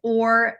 or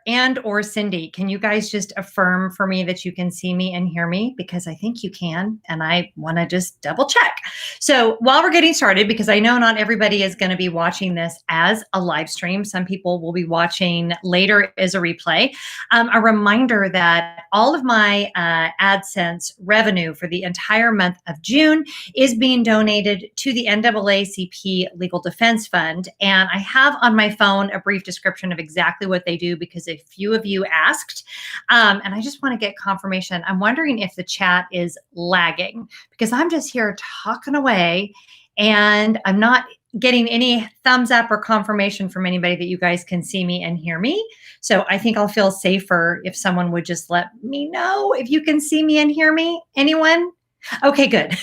Cindy, can you guys just affirm for me that you can see me and hear me? Because I think you can, and I want to just double check. So while we're getting started, because I know not everybody is going to be watching this as a live stream, some people will be watching later as a replay. A reminder that all of my AdSense revenue for the entire month of June is being donated to the NAACP Legal Defense Fund. And I have on my phone a brief description of exactly what they do because a few of you asked. And I just want to get confirmation. I'm wondering if the chat is lagging because I'm just here talking away and I'm not getting any thumbs up or confirmation from anybody that you guys can see me and hear me. So I think I'll feel safer if someone would just let me know if you can see me and hear me. Anyone? Okay, good.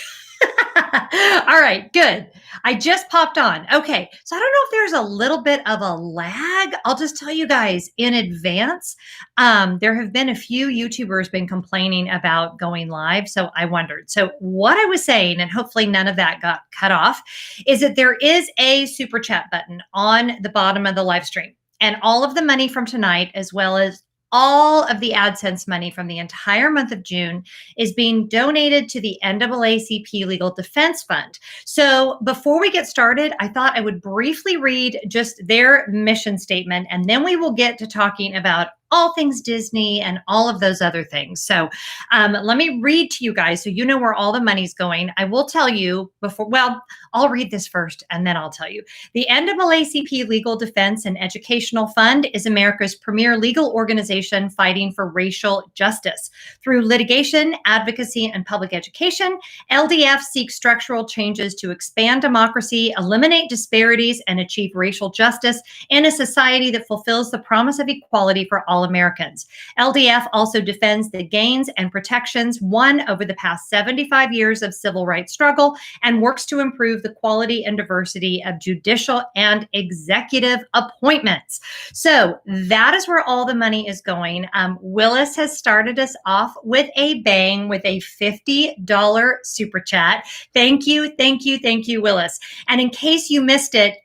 All right, good. I just popped on. Okay, so I don't know if there's a little bit of a lag. I'll just tell you guys in advance. There have been a few YouTubers been complaining about going live, so I wondered. So what I was saying, and hopefully none of that got cut off, is that there is a super chat button on the bottom of the live stream. And all of the money from tonight, as well as all of the AdSense money from the entire month of June is being donated to the NAACP Legal Defense Fund. So before we get started, I thought I would briefly read just their mission statement, and then we will get to talking about all things Disney and all of those other things. So let me read to you guys so you know where all the money's going. I will tell you before, well, I'll read this first and then I'll tell you. The NAACP Legal Defense and Educational Fund is America's premier legal organization fighting for racial justice. Through litigation, advocacy, and public education, LDF seeks structural changes to expand democracy, eliminate disparities, and achieve racial justice in a society that fulfills the promise of equality for all Americans. LDF also defends the gains and protections won over the past 75 years of civil rights struggle and works to improve the quality and diversity of judicial and executive appointments. So that is where all the money is going. Willis has started us off with a bang with a $50 super chat. Thank you, thank you, thank you, Willis. And in case you missed it,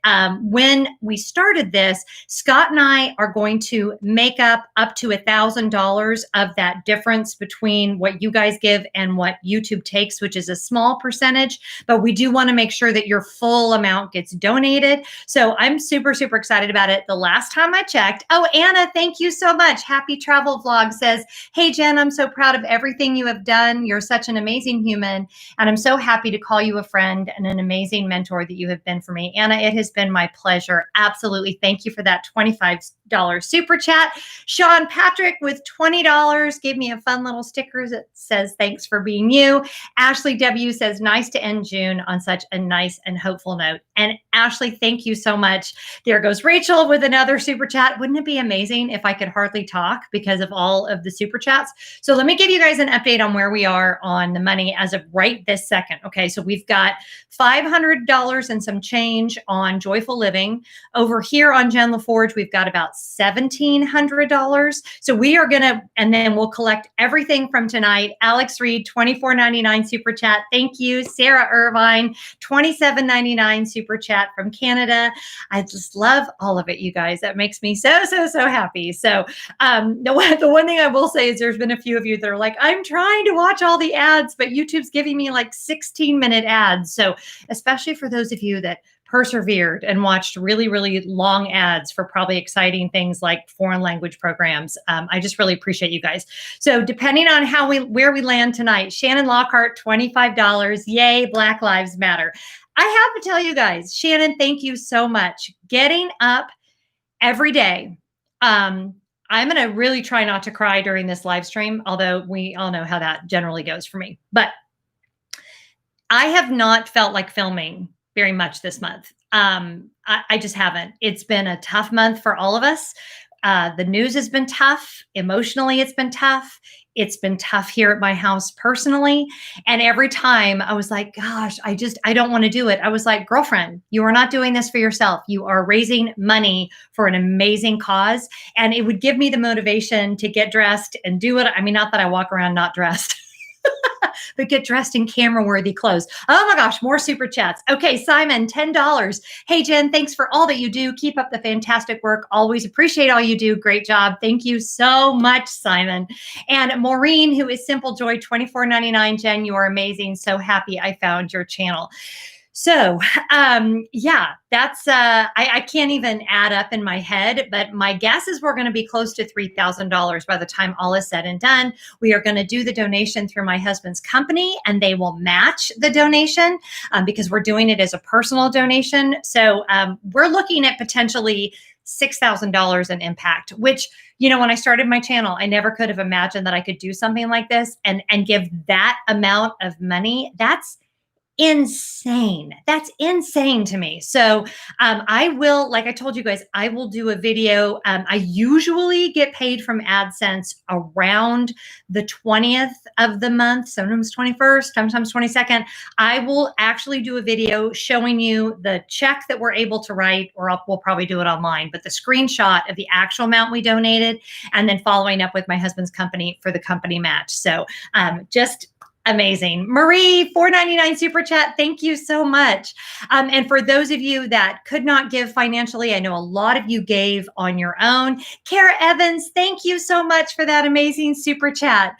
when we started this, Scott and I are going to make up to $1,000 of that difference between what you guys give and what YouTube takes, which is a small percentage, but we do want to make sure that your full amount gets donated. So I'm super, super excited about it. The last time I checked, oh, Anna, thank you so much. Happy Travel Vlog says, hey, Jen, I'm so proud of everything you have done. You're such an amazing human, and I'm so happy to call you a friend and an amazing mentor that you have been for me. Anna, it has been my pleasure. Absolutely. Thank you for that $25 super chat. Sean Patrick with $20 gave me a fun little sticker that says, thanks for being you. Ashley W says, nice to end June on such a nice and hopeful note. And Ashley, thank you so much. There goes Rachel with another super chat. Wouldn't it be amazing if I could hardly talk because of all of the super chats? So let me give you guys an update on where we are on the money as of right this second. Okay, so we've got $500 and some change on Joyful Living. Over here on Jen Lefforge, we've got about $1,700. So we are going to, and then we'll collect everything from tonight. Alex Reed, $24.99 super chat. Thank you. Sarah Irvine, $27.99 super chat from Canada. I just love all of it, you guys. That makes me so, so, so happy. So the one thing I will say is there's been a few of you that are like, I'm trying to watch all the ads, but YouTube's giving me like 16-minute ads. So especially for those of you that persevered and watched really, really long ads for probably exciting things like foreign language programs. I just really appreciate you guys. So depending on where we land tonight, Shannon Lockhart, $25. Yay, Black Lives Matter. I have to tell you guys, Shannon, thank you so much. Getting up every day. I'm going to really try not to cry during this live stream, although we all know how that generally goes for me. But I have not felt like filming very much this month. I just haven't. It's been a tough month for all of us. The news has been tough. Emotionally, it's been tough. It's been tough here at my house personally. And every time I was like, gosh, I don't want to do it. I was like, girlfriend, you are not doing this for yourself. You are raising money for an amazing cause. And it would give me the motivation to get dressed and do it. I mean, not that I walk around not dressed. but get dressed in camera-worthy clothes. Oh my gosh, more super chats. Okay, Simon, $10. Hey, Jen, thanks for all that you do. Keep up the fantastic work. Always appreciate all you do. Great job. Thank you so much, Simon. And Maureen, who is Simple Joy, $24.99. Jen, you are amazing. So happy I found your channel. So, yeah, that's, I can't even add up in my head, but my guess is we're going to be close to $3,000 by the time all is said and done. We are going to do the donation through my husband's company, and they will match the donation because we're doing it as a personal donation. So, we're looking at potentially $6,000 in impact, which, you know, when I started my channel, I never could have imagined that I could do something like this and give that amount of money. That's insane. That's insane to me. So I will, like I told you guys, I will do a video. I usually get paid from AdSense around the 20th of the month, sometimes 21st, sometimes 22nd. I will actually do a video showing you the check that we're able to write, or we'll probably do it online, but the screenshot of the actual amount we donated, and then following up with my husband's company for the company match. So just amazing. Marie, $4.99 super chat. Thank you so much. And for those of you that could not give financially, I know a lot of you gave on your own. Kara Evans, thank you so much for that amazing super chat.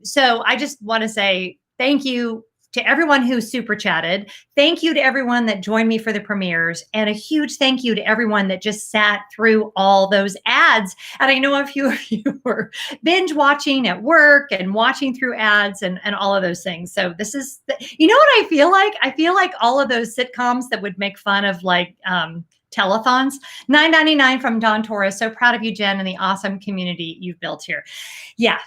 So I just want to say thank you to everyone who super chatted. Thank you to everyone that joined me for the premieres, and a huge thank you to everyone that just sat through all those ads. And I know a few of you were binge watching at work and watching through ads and all of those things. So this is, you know what I feel like? I feel like all of those sitcoms that would make fun of like, telethons. $9.99 from Don Torres. So proud of you, Jen, and the awesome community you've built here. Yeah.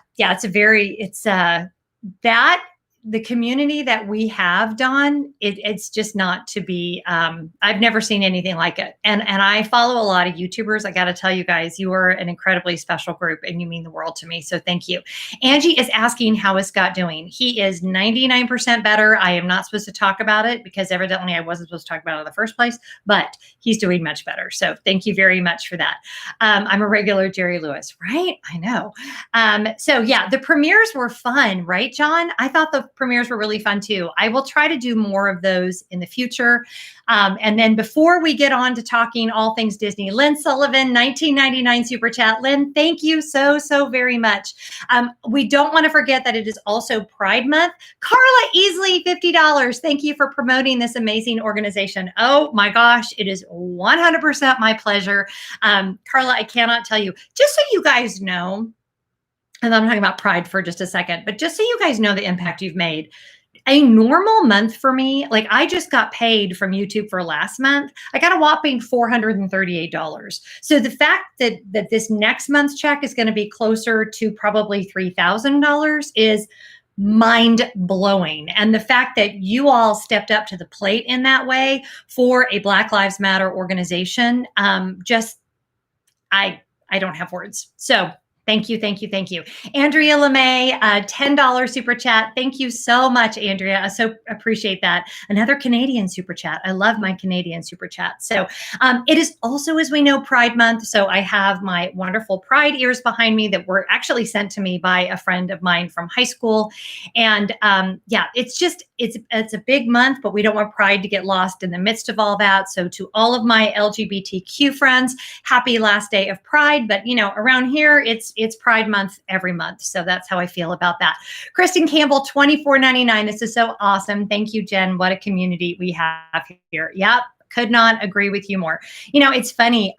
The community that we have, Don, it's just not to be, I've never seen anything like it. And I follow a lot of YouTubers. I got to tell you guys, you are an incredibly special group and you mean the world to me. So thank you. Angie is asking, how is Scott doing? He is 99% better. I am not supposed to talk about it because evidently I wasn't supposed to talk about it in the first place, but he's doing much better. So thank you very much for that. I'm a regular Jerry Lewis, right? I know. So yeah, the premieres were fun, right, John? I thought the premieres were really fun too. I will try to do more of those in the future. And then before we get on to talking all things Disney, Lynn Sullivan, $19.99 super chat. Lynn, thank you so very much. We don't want to forget that it is also Pride Month. Carla Easley, $50. Thank you for promoting this amazing organization. Oh my gosh, it is 100% my pleasure. Carla, I cannot tell you, just so you guys know, and I'm talking about Pride for just a second, but just so you guys know the impact you've made, a normal month for me, like I just got paid from YouTube for last month. I got a whopping $438. So the fact that this next month's check is going to be closer to probably $3,000 is mind blowing. And the fact that you all stepped up to the plate in that way for a Black Lives Matter organization, I don't have words. So thank you. Andrea LeMay, $10 super chat. Thank you so much, Andrea. I so appreciate that. Another Canadian super chat. I love my Canadian super chat. So it is also, as we know, Pride Month. So I have my wonderful Pride ears behind me that were actually sent to me by a friend of mine from high school. And yeah, it's a big month, but we don't want Pride to get lost in the midst of all that. So to all of my LGBTQ friends, happy last day of Pride. But you know, around here, it's Pride Month every month. So that's how I feel about that. Kristen Campbell, $24.99. This is so awesome. Thank you, Jen. What a community we have here. Yep. Could not agree with you more. You know, it's funny.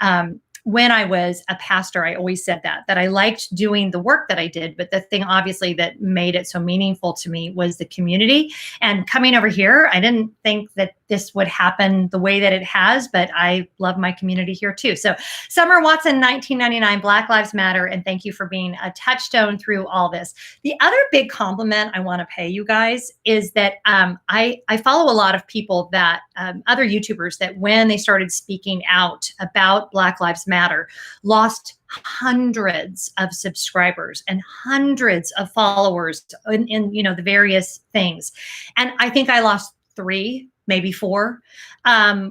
When I was a pastor, I always said that I liked doing the work that I did. But the thing obviously that made it so meaningful to me was the community. And coming over here, I didn't think that this would happen the way that it has, but I love my community here too. So Summer Watson, $19.99, Black Lives Matter. And thank you for being a touchstone through all this. The other big compliment I want to pay you guys is that I follow a lot of people that, other YouTubers that when they started speaking out about Black Lives Matter, lost hundreds of subscribers and hundreds of followers in you know, the various things. And I think I lost 3, maybe 4,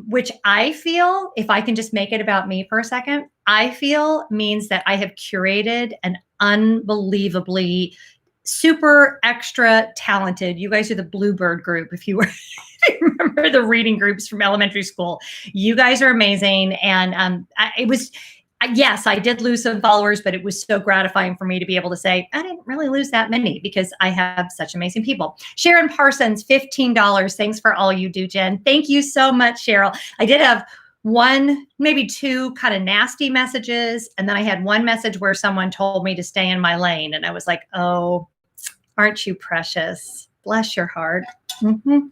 which I feel, if I can just make it about me for a second, I feel means that I have curated an unbelievably super extra talented. You guys are the Bluebird group. If you were, if you remember the reading groups from elementary school, you guys are amazing. And it was, yes, I did lose some followers, but it was so gratifying for me to be able to say, I didn't really lose that many because I have such amazing people. Sharon Parsons, $15. Thanks for all you do, Jen. Thank you so much, Cheryl. I did have one, maybe two kind of nasty messages. And then I had one message where someone told me to stay in my lane. And I was like, oh, aren't you precious? Bless your heart. Mm-hmm.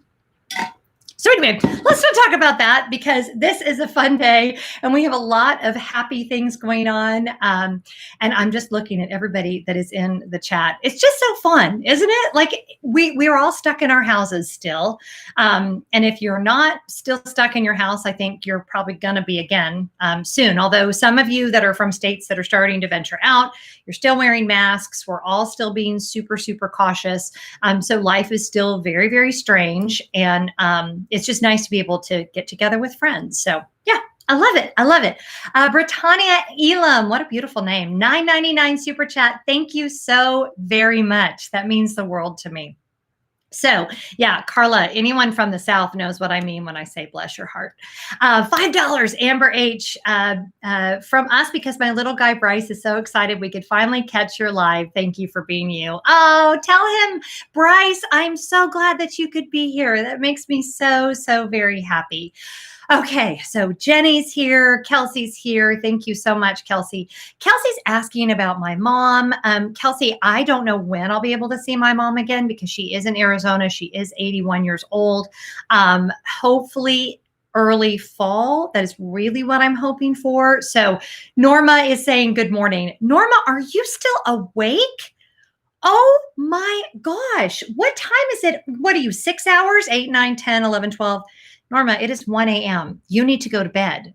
So anyway, let's not talk about that because this is a fun day and we have a lot of happy things going on. And I'm just looking at everybody that is in the chat. It's just so fun, isn't it? Like we're all stuck in our houses still. And if you're not still stuck in your house, I think you're probably going to be again soon. Although some of you that are from states that are starting to venture out, you're still wearing masks. We're all still being super, super cautious. So life is still very, very strange. And it's just nice to be able to get together with friends. So yeah, I love it. I love it. Britannia Elam, what a beautiful name. $9.99 super chat. Thank you so very much. That means the world to me. So yeah, Carla, anyone from the South knows what I mean when I say bless your heart. $5, Amber H, from us because my little guy Bryce is so excited we could finally catch your live. Thank you for being you. Oh, tell him, Bryce, I'm so glad that you could be here. That makes me so, so very happy. Okay, so Jenny's here. Kelsey's here. Thank you so much, Kelsey. Kelsey's asking about my mom. Kelsey, I don't know when I'll be able to see my mom again because she is in Arizona. She is 81 years old. Hopefully early fall. That is really what I'm hoping for. So Norma is saying good morning. Norma, are you still awake? Oh my gosh. What time is it? What are you, 6 hours? 8, 9, 10, 11, 12. Norma, it is 1 a.m. You need to go to bed.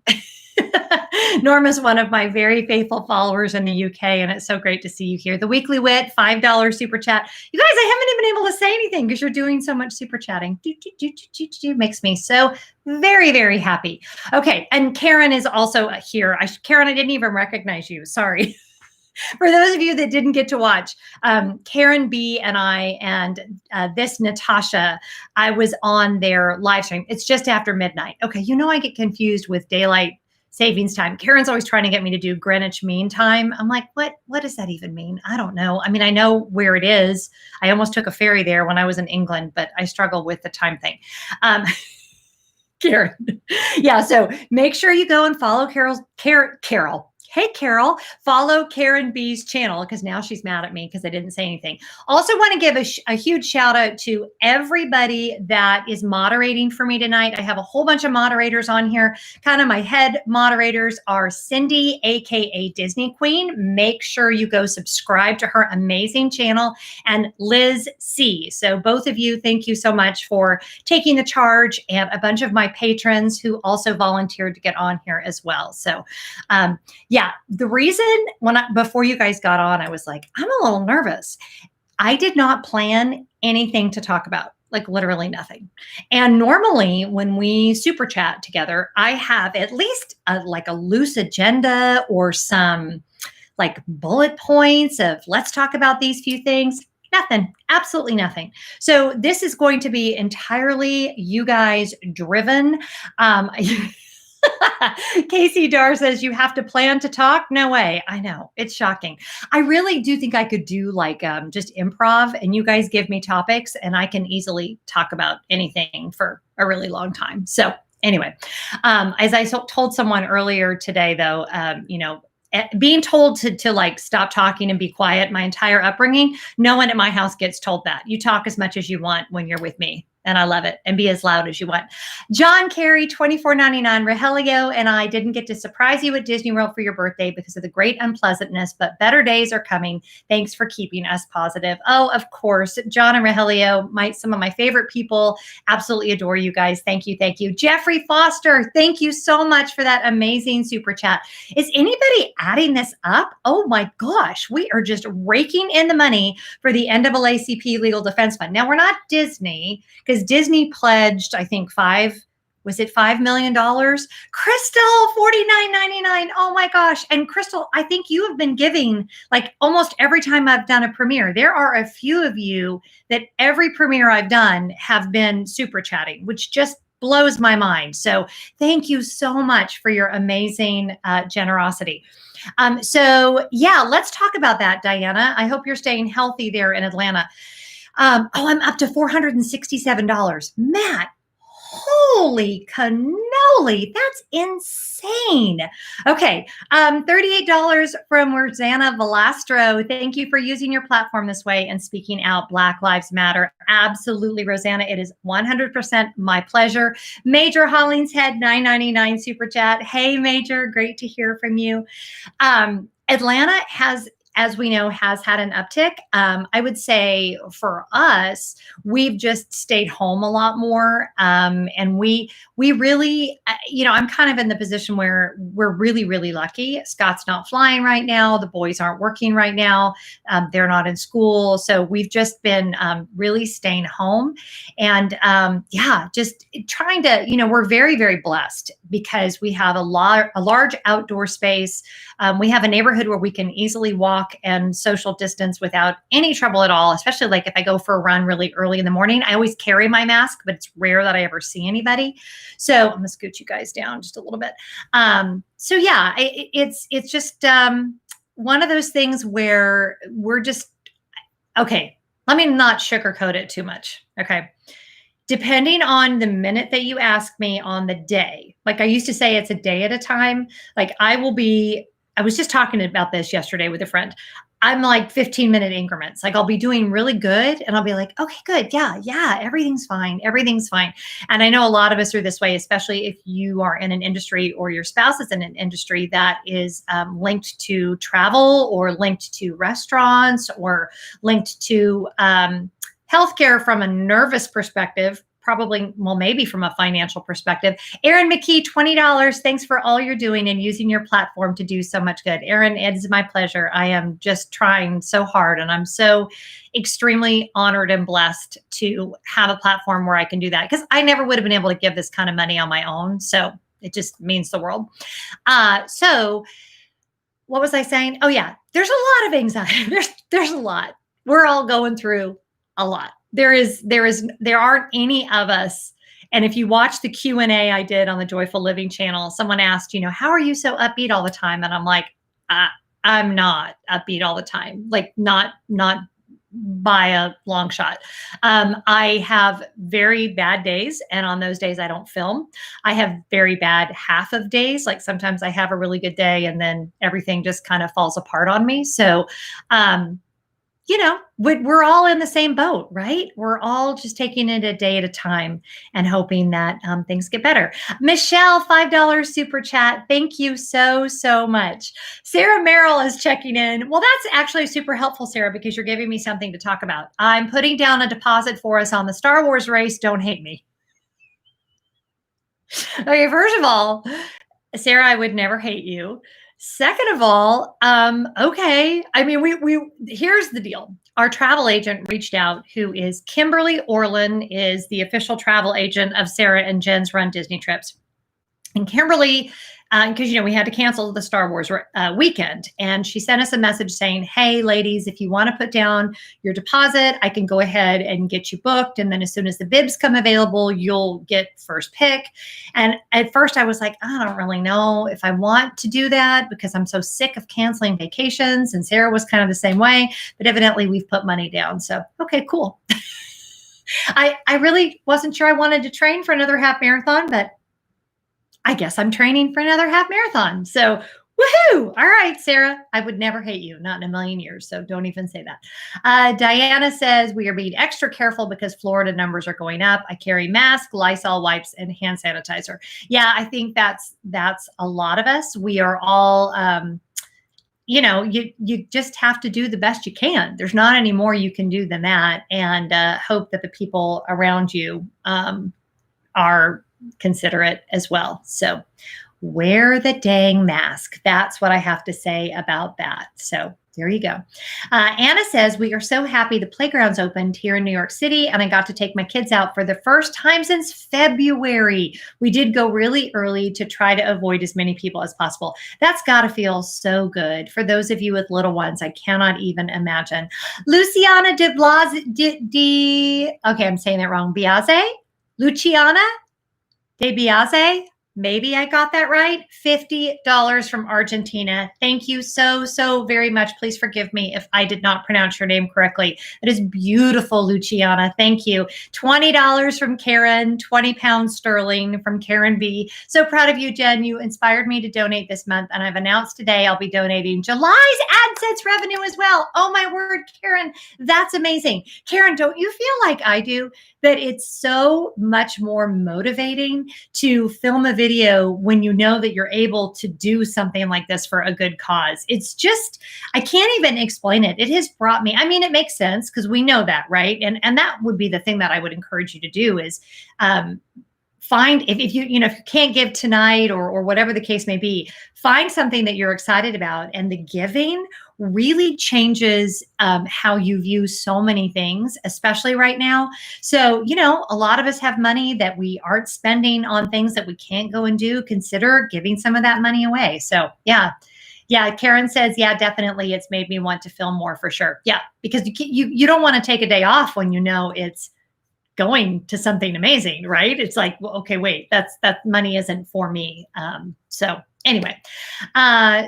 Norma's one of my very faithful followers in the UK, and it's so great to see you here. The Weekly Wit, $5 super chat. You guys, I haven't even been able to say anything because you're doing so much super chatting. Makes me so very, very happy. Okay, and Karen is also here. Karen, I didn't even recognize you. Sorry. For those of you that didn't get to watch, Karen B and I and this Natasha, I was on their live stream. It's just after midnight. Okay, you know I get confused with daylight savings time. Karen's always trying to get me to do Greenwich Mean Time. I'm like, what does that even mean? I don't know. I mean, I know where it is. I almost took a ferry there when I was in England, but I struggle with the time thing. Karen. Yeah, so make sure you go and follow Carol. Hey, Carol, follow Karen B's channel because now she's mad at me because I didn't say anything. Also want to give a huge shout out to everybody that is moderating for me tonight. I have a whole bunch of moderators on here. Kind of my head moderators are Cindy, AKA Disney Queen. Make sure you go subscribe to her amazing channel, and Liz C. So both of you, thank you so much for taking the charge, and a bunch of my patrons who also volunteered to get on here as well. So yeah, the reason before you guys got on, I was like, I'm a little nervous. I did not plan anything to talk about, like literally nothing. And normally when we super chat together, I have at least a loose agenda or some like bullet points of let's talk about these few things. Nothing, absolutely nothing. So this is going to be entirely you guys driven. Casey Dar says you have to plan to talk. No way. I know, it's shocking. I really do think I could do like just improv and you guys give me topics and I can easily talk about anything for a really long time. So anyway, as I told someone earlier today though, being told to like stop talking and be quiet my entire upbringing, no one at my house gets told that. You talk as much as you want when you're with me. And I love it. And be as loud as you want. John Carey, $24.99. Rogelio and I didn't get to surprise you at Disney World for your birthday because of the great unpleasantness, but better days are coming. Thanks for keeping us positive. Oh, of course. John and Rogelio, some of my favorite people. Absolutely adore you guys. Thank you. Thank you. Jeffrey Foster, thank you so much for that amazing super chat. Is anybody adding this up? Oh my gosh. We are just raking in the money for the NAACP Legal Defense Fund. Now, we're not Disney because Disney pledged, I think, $5 Was it $5 million? Crystal, $49.99. Oh my gosh. And Crystal, I think you have been giving like almost every time I've done a premiere. There are a few of you that every premiere I've done have been super chatting, which just blows my mind. So thank you so much for your amazing generosity. So yeah, let's talk about that, Diana. I hope you're staying healthy there in Atlanta. I'm up to $467. Matt, holy cannoli, that's insane. Okay, $38 from Rosanna Velastro. Thank you for using your platform this way and speaking out. Black Lives Matter. Absolutely, Rosanna. It is 100% my pleasure. Major Hollingshead, $9.99 super chat. Hey, Major, great to hear from you. Atlanta has, as we know, has had an uptick. I would say for us, we've just stayed home a lot more. And we really, I'm kind of in the position where we're really, really lucky. Scott's not flying right now. The boys aren't working right now. They're not in school. So we've just been really staying home. And just trying to, we're very, very blessed because we have a large outdoor space. We have a neighborhood where we can easily walk and social distance without any trouble at all, especially like if I go for a run really early in the morning. I always carry my mask, but it's rare that I ever see anybody. So I'm gonna scoot you guys down just a little bit. It's just one of those things where we're just, okay, let me not sugarcoat it too much, okay? Depending on the minute that you ask me on the day, like I used to say, it's a day at a time. Like I was just talking about this yesterday with a friend. I'm like 15-minute increments. Like I'll be doing really good and I'll be like, okay, good. Yeah, everything's fine. Everything's fine. And I know a lot of us are this way, especially if you are in an industry or your spouse is in an industry that is linked to travel or linked to restaurants or linked to healthcare from a nervous perspective. Probably, well, maybe from a financial perspective. Aaron McKee, $20. Thanks for all you're doing and using your platform to do so much good. Aaron, it is my pleasure. I am just trying so hard and I'm so extremely honored and blessed to have a platform where I can do that because I never would have been able to give this kind of money on my own. So it just means the world. So what was I saying? Oh yeah, there's a lot of anxiety. There's a lot. We're all going through a lot. There aren't any of us. And if you watch the Q&A I did on the Joyful Living channel, someone asked, how are you so upbeat all the time? And I'm like, I'm not upbeat all the time. Like not by a long shot. I have very bad days. And on those days I don't film. I have very bad half of days. Like sometimes I have a really good day and then everything just kind of falls apart on me. So, we're all in the same boat, right? We're all just taking it a day at a time and hoping that things get better. Michelle, $5 super chat. Thank you so, so much. Sarah Merrill is checking in. Well, that's actually super helpful, Sarah, because you're giving me something to talk about. I'm putting down a deposit for us on the Star Wars race. Don't hate me. Okay, first of all, Sarah, I would never hate you. Second of all, okay. I mean, here's the deal. Our travel agent reached out, who is Kimberly Orlin, is the official travel agent of Sarah and Jen's Run Disney Trips. And Kimberly, because, we had to cancel the Star Wars weekend. And she sent us a message saying, hey, ladies, if you want to put down your deposit, I can go ahead and get you booked. And then as soon as the bibs come available, you'll get first pick. And at first I was like, I don't really know if I want to do that because I'm so sick of canceling vacations. And Sarah was kind of the same way. But evidently we've put money down. So, okay, cool. I really wasn't sure I wanted to train for another half marathon, but I guess I'm training for another half marathon. So woohoo. All right, Sarah, I would never hate you, not in a million years. So don't even say that. Diana says we are being extra careful because Florida numbers are going up. I carry mask, Lysol wipes, and hand sanitizer. Yeah, I think that's a lot of us. We are all, you just have to do the best you can. There's not any more you can do than that. And hope that the people around you are considerate as well. So wear the dang mask. That's what I have to say about that. So there you go. Anna says, we are so happy the playground's opened here in New York City, and I got to take my kids out for the first time since February. We did go really early to try to avoid as many people as possible. That's got to feel so good. For those of you with little ones, I cannot even imagine. Luciana de okay, I'm saying that wrong. Biaze? Luciana de Biaze? Maybe I got that right. $50 from Argentina. Thank you so very much. Please forgive me if I did not pronounce your name correctly. It is beautiful, Luciana. Thank you. $20 from Karen, 20 pounds sterling from Karen B. So proud of you, Jen. You inspired me to donate this month, and I've announced today I'll be donating July's AdSense revenue as well. Oh my word, Karen, that's amazing. Karen, don't you feel like I do that it's so much more motivating to film a video when you know that you're able to do something like this for a good cause? It's just, I can't even explain it. It has brought me, I mean, it makes sense because we know that, right? And that would be the thing that I would encourage you to do is find, if you can't give tonight or whatever the case may be, find something that you're excited about, and the giving really changes how you view so many things, especially right now. So, a lot of us have money that we aren't spending on things that we can't go and do. Consider giving some of that money away. So yeah. Karen says, yeah, definitely. It's made me want to film more for sure. Yeah, because you don't want to take a day off when you know it's going to something amazing, right? It's like, well, okay, wait, that money isn't for me. So anyway,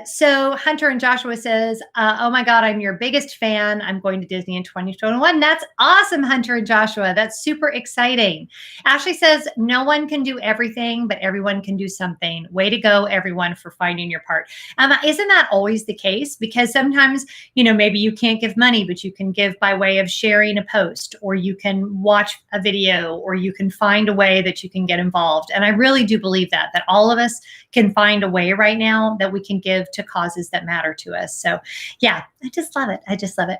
so Hunter and Joshua says, oh my God, I'm your biggest fan. I'm going to Disney in 2021. That's awesome, Hunter and Joshua. That's super exciting. Ashley says, no one can do everything, but everyone can do something. Way to go, everyone, for finding your part. Isn't that always the case? Because sometimes, maybe you can't give money, but you can give by way of sharing a post, or you can watch a video, or you can find a way that you can get involved. And I really do believe that all of us can find a way right now that we can give to causes that matter to us. So yeah, I just love it.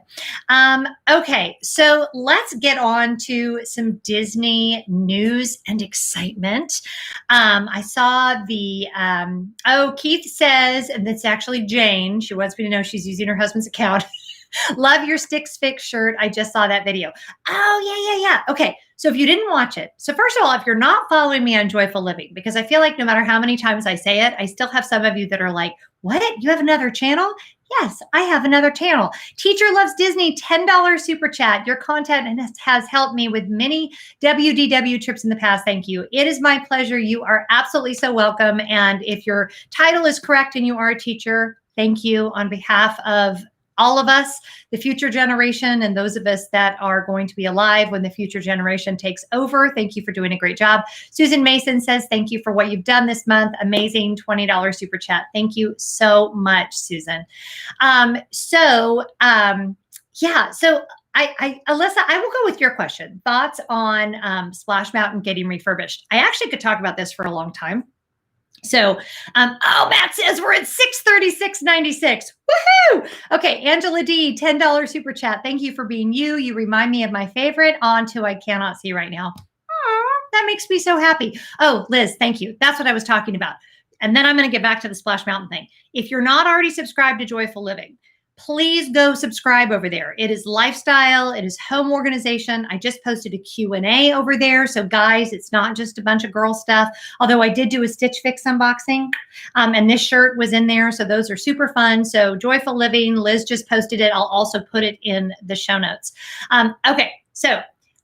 Okay, so let's get on to some Disney news and excitement. I saw the, Keith says, and it's actually Jane. She wants me to know she's using her husband's account. Love your Sticks Fix shirt. I just saw that video. Oh, yeah. Okay. So if you didn't watch it, so first of all, if you're not following me on Joyful Living, because I feel like no matter how many times I say it, I still have some of you that are like, what? You have another channel? Yes, I have another channel. Teacher Loves Disney, $10 super chat. Your content has helped me with many WDW trips in the past. Thank you. It is my pleasure. You are absolutely so welcome. And if your title is correct and you are a teacher, thank you on behalf of all of us, the future generation, and those of us that are going to be alive when the future generation takes over. Thank you for doing a great job. Susan Mason says, thank you for what you've done this month. Amazing $20 super chat. Thank you so much, Susan. So Alyssa, I will go with your question. Thoughts on Splash Mountain getting refurbished? I actually could talk about this for a long time. So, Matt says we're at 636.96. Woohoo! Okay, Angela D, $10 super chat. Thank you for being you. You remind me of my favorite, On To I Cannot See Right Now. That makes me so happy. Oh, Liz, thank you. That's what I was talking about. And then I'm going to get back to the Splash Mountain thing. If you're not already subscribed to Joyful Living, please go subscribe over there. It is lifestyle. It is home organization. I just posted a Q&A over there. So guys, it's not just a bunch of girl stuff, although I did do a Stitch Fix unboxing and this shirt was in there. So those are super fun. So Joyful Living, Liz just posted it. I'll also put it in the show notes. Okay, so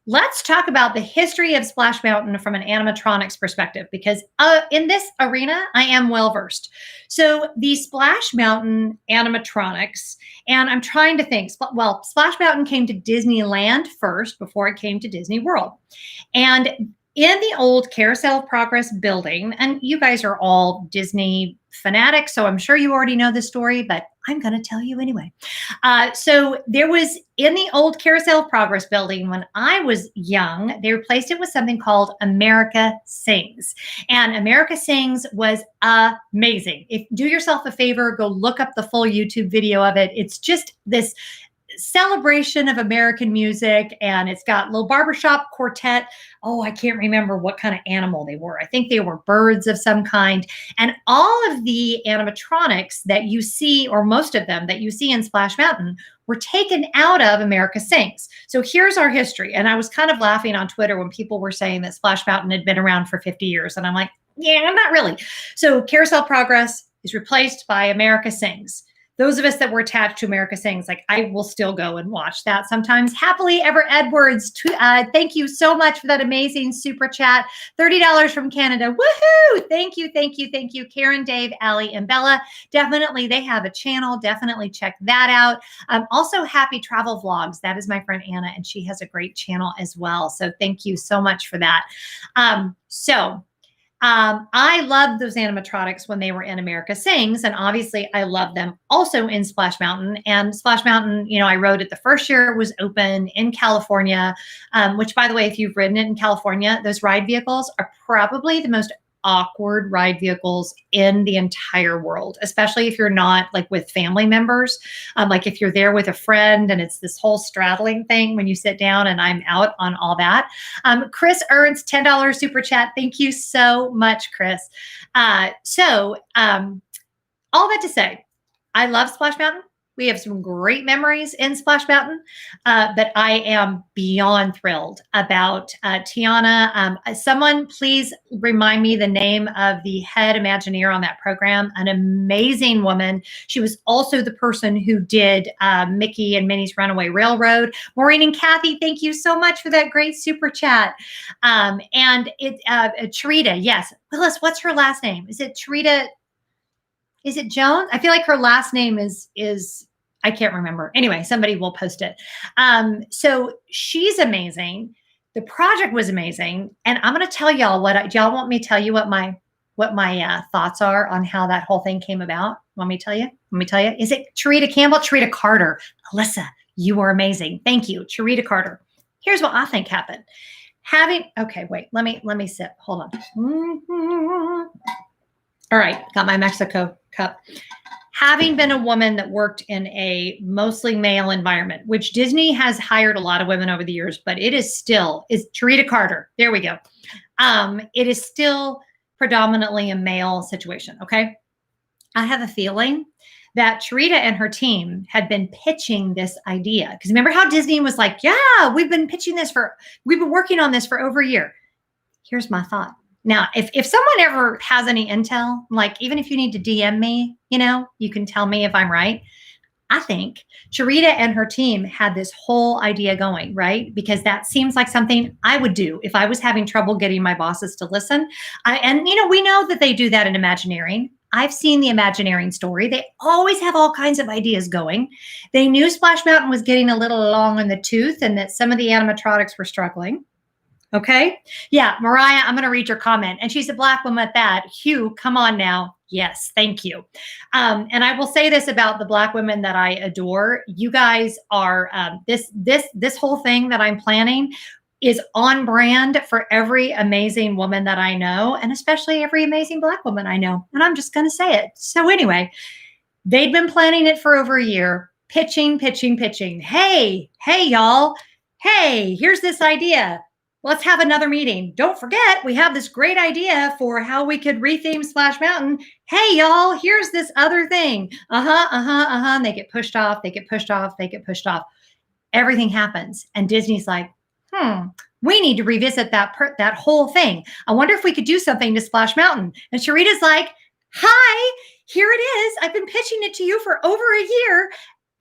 let's talk about the history of Splash Mountain from an animatronics perspective, because in this arena, I am well-versed. So the Splash Mountain animatronics, and I'm trying to think, well, Splash Mountain came to Disneyland first before it came to Disney World. And in the old Carousel of Progress building, and you guys are all Disney fanatics, so I'm sure you already know this story, but I'm going to tell you anyway. So there was, in the old Carousel of Progress building, when I was young, they replaced it with something called America Sings. And America Sings was amazing. Do yourself a favor, go look up the full YouTube video of it. It's just this celebration of American music, and it's got little barbershop quartet. Oh, I can't remember what kind of animal they were. I think they were birds of some kind. And all of the animatronics that you see, or most of them that you see in Splash Mountain, were taken out of America Sings. So here's our history. And I was kind of laughing on Twitter when people were saying that Splash Mountain had been around for 50 years. And I'm like, yeah, not really. So Carousel Progress is replaced by America Sings. Those of us that were attached to America Sings, like I will still go and watch that sometimes. Happily Ever Edwards, thank you so much for that amazing super chat. $30 from Canada. Woohoo! Thank you, thank you, thank you. Karen, Dave, Allie, and Bella. Definitely, they have a channel. Definitely check that out. Also, Happy Travel Vlogs. That is my friend Anna, and she has a great channel as well. So thank you so much for that. I loved those animatronics when they were in America Sings, and obviously I love them also in Splash Mountain. And Splash Mountain, you know, I rode it the first year it was open in California, which, by the way, if you've ridden it in California, those ride vehicles are probably the most awkward ride vehicles in the entire world, especially if you're not like with family members. Like if you're there with a friend and it's this whole straddling thing when you sit down, and I'm out on all that. Chris earns $10 super chat. Thank you so much, Chris. All that to say, I love Splash Mountain. We have some great memories in Splash Mountain, but I am beyond thrilled about Tiana. Someone please remind me the name of the head Imagineer on that program. An amazing woman. She was also the person who did Mickey and Minnie's Runaway Railroad. Maureen and Kathy, thank you so much for that great super chat. And Cherita, yes. Willis, what's her last name? Is it Cherita? Is it Jones? I feel like her last name is I can't remember. Anyway, somebody will post it. So she's amazing. The project was amazing. And I'm going to tell y'all y'all want me to tell you what my thoughts are on how that whole thing came about? Want me to tell you? Let me tell you. Is it Cherita Campbell? Cherita Carter. Alyssa, you are amazing. Thank you. Cherita Carter. Here's what I think happened. Okay, wait, let me sip. Hold on. All right, got my Mexico cup. Having been a woman that worked in a mostly male environment, which Disney has hired a lot of women over the years, but it is Cherita Carter. There we go. It is still predominantly a male situation, okay? I have a feeling that Cherita and her team had been pitching this idea. Because remember how Disney was like, yeah, we've been working on this for over a year. Here's my thought. Now, if someone ever has any intel, like even if you need to DM me, you know, you can tell me if I'm right. I think Cherita and her team had this whole idea going, right? Because that seems like something I would do if I was having trouble getting my bosses to listen. And, you know, we know that they do that in Imagineering. I've seen the Imagineering story. They always have all kinds of ideas going. They knew Splash Mountain was getting a little long in the tooth and that some of the animatronics were struggling. Okay. Yeah. Mariah, I'm going to read your comment. And she's a Black woman at that. Hugh, come on now. Yes. Thank you. And I will say this about the Black women that I adore. You guys are, this whole thing that I'm planning is on brand for every amazing woman that I know, and especially every amazing Black woman I know. And I'm just going to say it. So anyway, they'd been planning it for over a year, pitching. Hey, y'all. Hey, here's this idea. Let's have another meeting. Don't forget, we have this great idea for how we could retheme Splash Mountain. Hey, y'all, here's this other thing. And they get pushed off. Everything happens. And Disney's like, we need to revisit that whole thing. I wonder if we could do something to Splash Mountain. And Cherita's like, hi, here it is. I've been pitching it to you for over a year,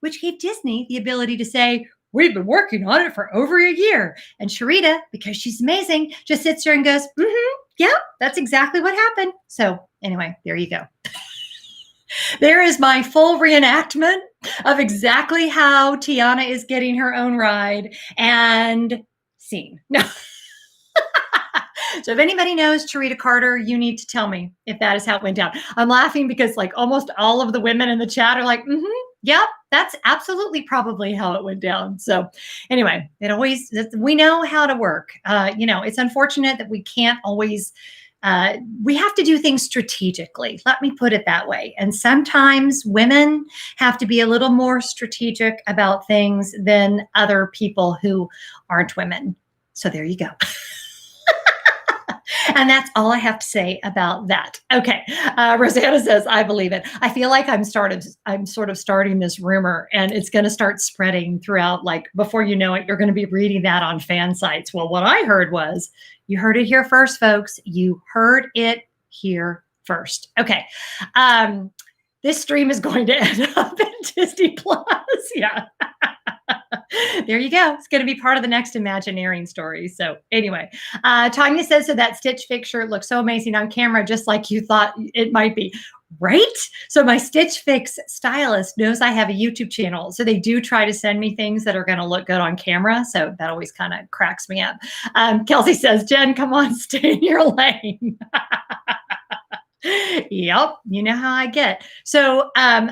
which gave Disney the ability to say, we've been working on it for over a year. And Cherita, because she's amazing, just sits there and goes, yeah, that's exactly what happened. So anyway, there you go. There is my full reenactment of exactly how Tiana is getting her own ride, and scene. No. So if anybody knows Cherita Carter, you need to tell me if that is how it went down. I'm laughing because like almost all of the women in the chat are like, yep, that's absolutely probably how it went down. So anyway, we know how to work. You know, it's unfortunate that we can't always we have to do things strategically. Let me put it that way. And sometimes women have to be a little more strategic about things than other people who aren't women. So there you go. And that's all I have to say about that. Okay. Rosanna says, I believe it. I feel like I'm sort of starting this rumor, and it's going to start spreading throughout. Like, before you know it, you're going to be reading that on fan sites. Well, what I heard was, you heard it here first, folks. You heard it here first. Okay. This stream is going to end up in Disney Plus. Yeah. There you go. It's going to be part of the next Imagineering story. So anyway, Tanya says, so that Stitch Fix shirt looks so amazing on camera, just like you thought it might be. Right? So my Stitch Fix stylist knows I have a YouTube channel. So they do try to send me things that are going to look good on camera. So that always kind of cracks me up. Kelsey says, Jen, come on, stay in your lane. Yep, you know how I get. So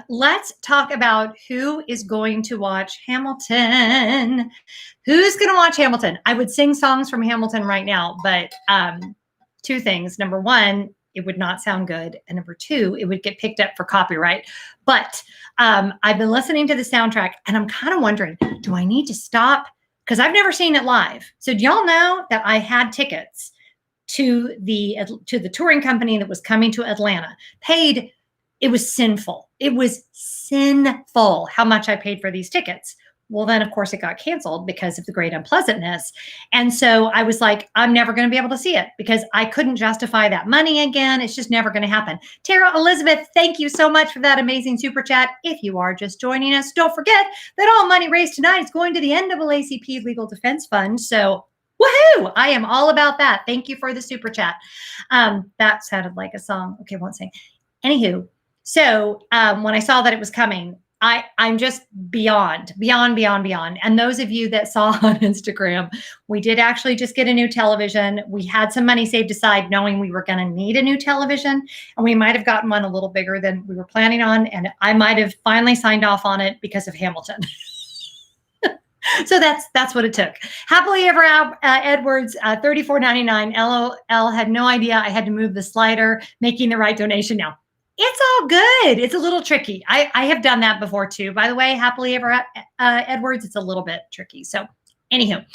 let's talk about who is going to watch Hamilton. Who's going to watch Hamilton? I would sing songs from Hamilton right now, but two things. Number one, it would not sound good. And number two, it would get picked up for copyright. But I've been listening to the soundtrack, and I'm kind of wondering, do I need to stop? Because I've never seen it live. So do y'all know that I had tickets to the touring company that was coming to Atlanta? Paid, it was sinful. It was sinful how much I paid for these tickets. Well, then of course it got canceled because of the great unpleasantness. And so I was like, I'm never going to be able to see it because I couldn't justify that money again. It's just never going to happen. Tara Elizabeth, thank you so much for that amazing super chat. If you are just joining us, don't forget that all money raised tonight is going to the NAACP Legal Defense Fund. So woohoo! I am all about that. Thank you for the super chat. That sounded like a song. Okay, won't sing. Anywho, so when I saw that it was coming, I'm just beyond. And those of you that saw on Instagram, we did actually just get a new television. We had some money saved aside knowing we were going to need a new television, and we might have gotten one a little bigger than we were planning on. And I might have finally signed off on it because of Hamilton. So that's what it took. Happily Ever Edwards, $34.99. LOL, had no idea I had to move the slider, making the right donation now. It's all good. It's a little tricky. I have done that before too. By the way, Happily Ever Edwards, it's a little bit tricky. So anywho,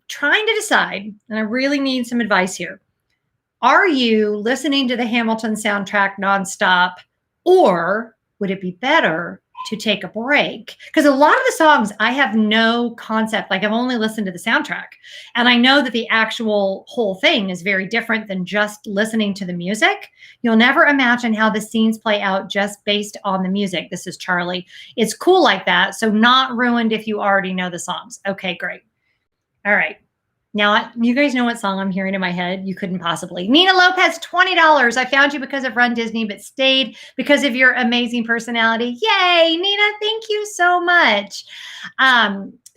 trying to decide, and I really need some advice here. Are you listening to the Hamilton soundtrack nonstop, or would it be better to take a break? Because a lot of the songs I have no concept, like I've only listened to the soundtrack, and I know that the actual whole thing is very different than just listening to the music. You'll never imagine how the scenes play out just based on the music. This is Charlie. It's cool like that. So not ruined if you already know the songs. Okay, great. All right. Now, you guys know what song I'm hearing in my head? You couldn't possibly. Nina Lopez, $20. I found you because of Run Disney, but stayed because of your amazing personality. Yay, Nina, thank you so much.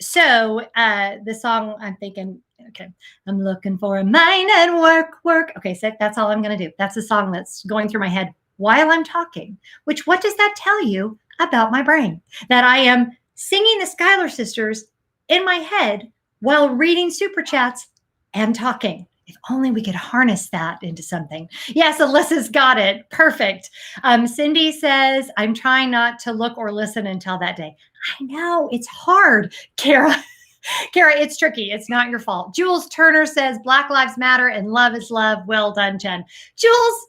So the song I'm thinking, okay, I'm looking for a mind and work. Okay, so that's all I'm going to do. That's the song that's going through my head while I'm talking, which what does that tell you about my brain? That I am singing the Schuyler Sisters in my head while reading super chats and talking. If only we could harness that into something. Yes, Alyssa's got it. Perfect. Cindy says, I'm trying not to look or listen until that day. I know, it's hard. Kara, it's tricky. It's not your fault. Jules Turner says, Black Lives Matter and love is love. Well done, Jen. Jules,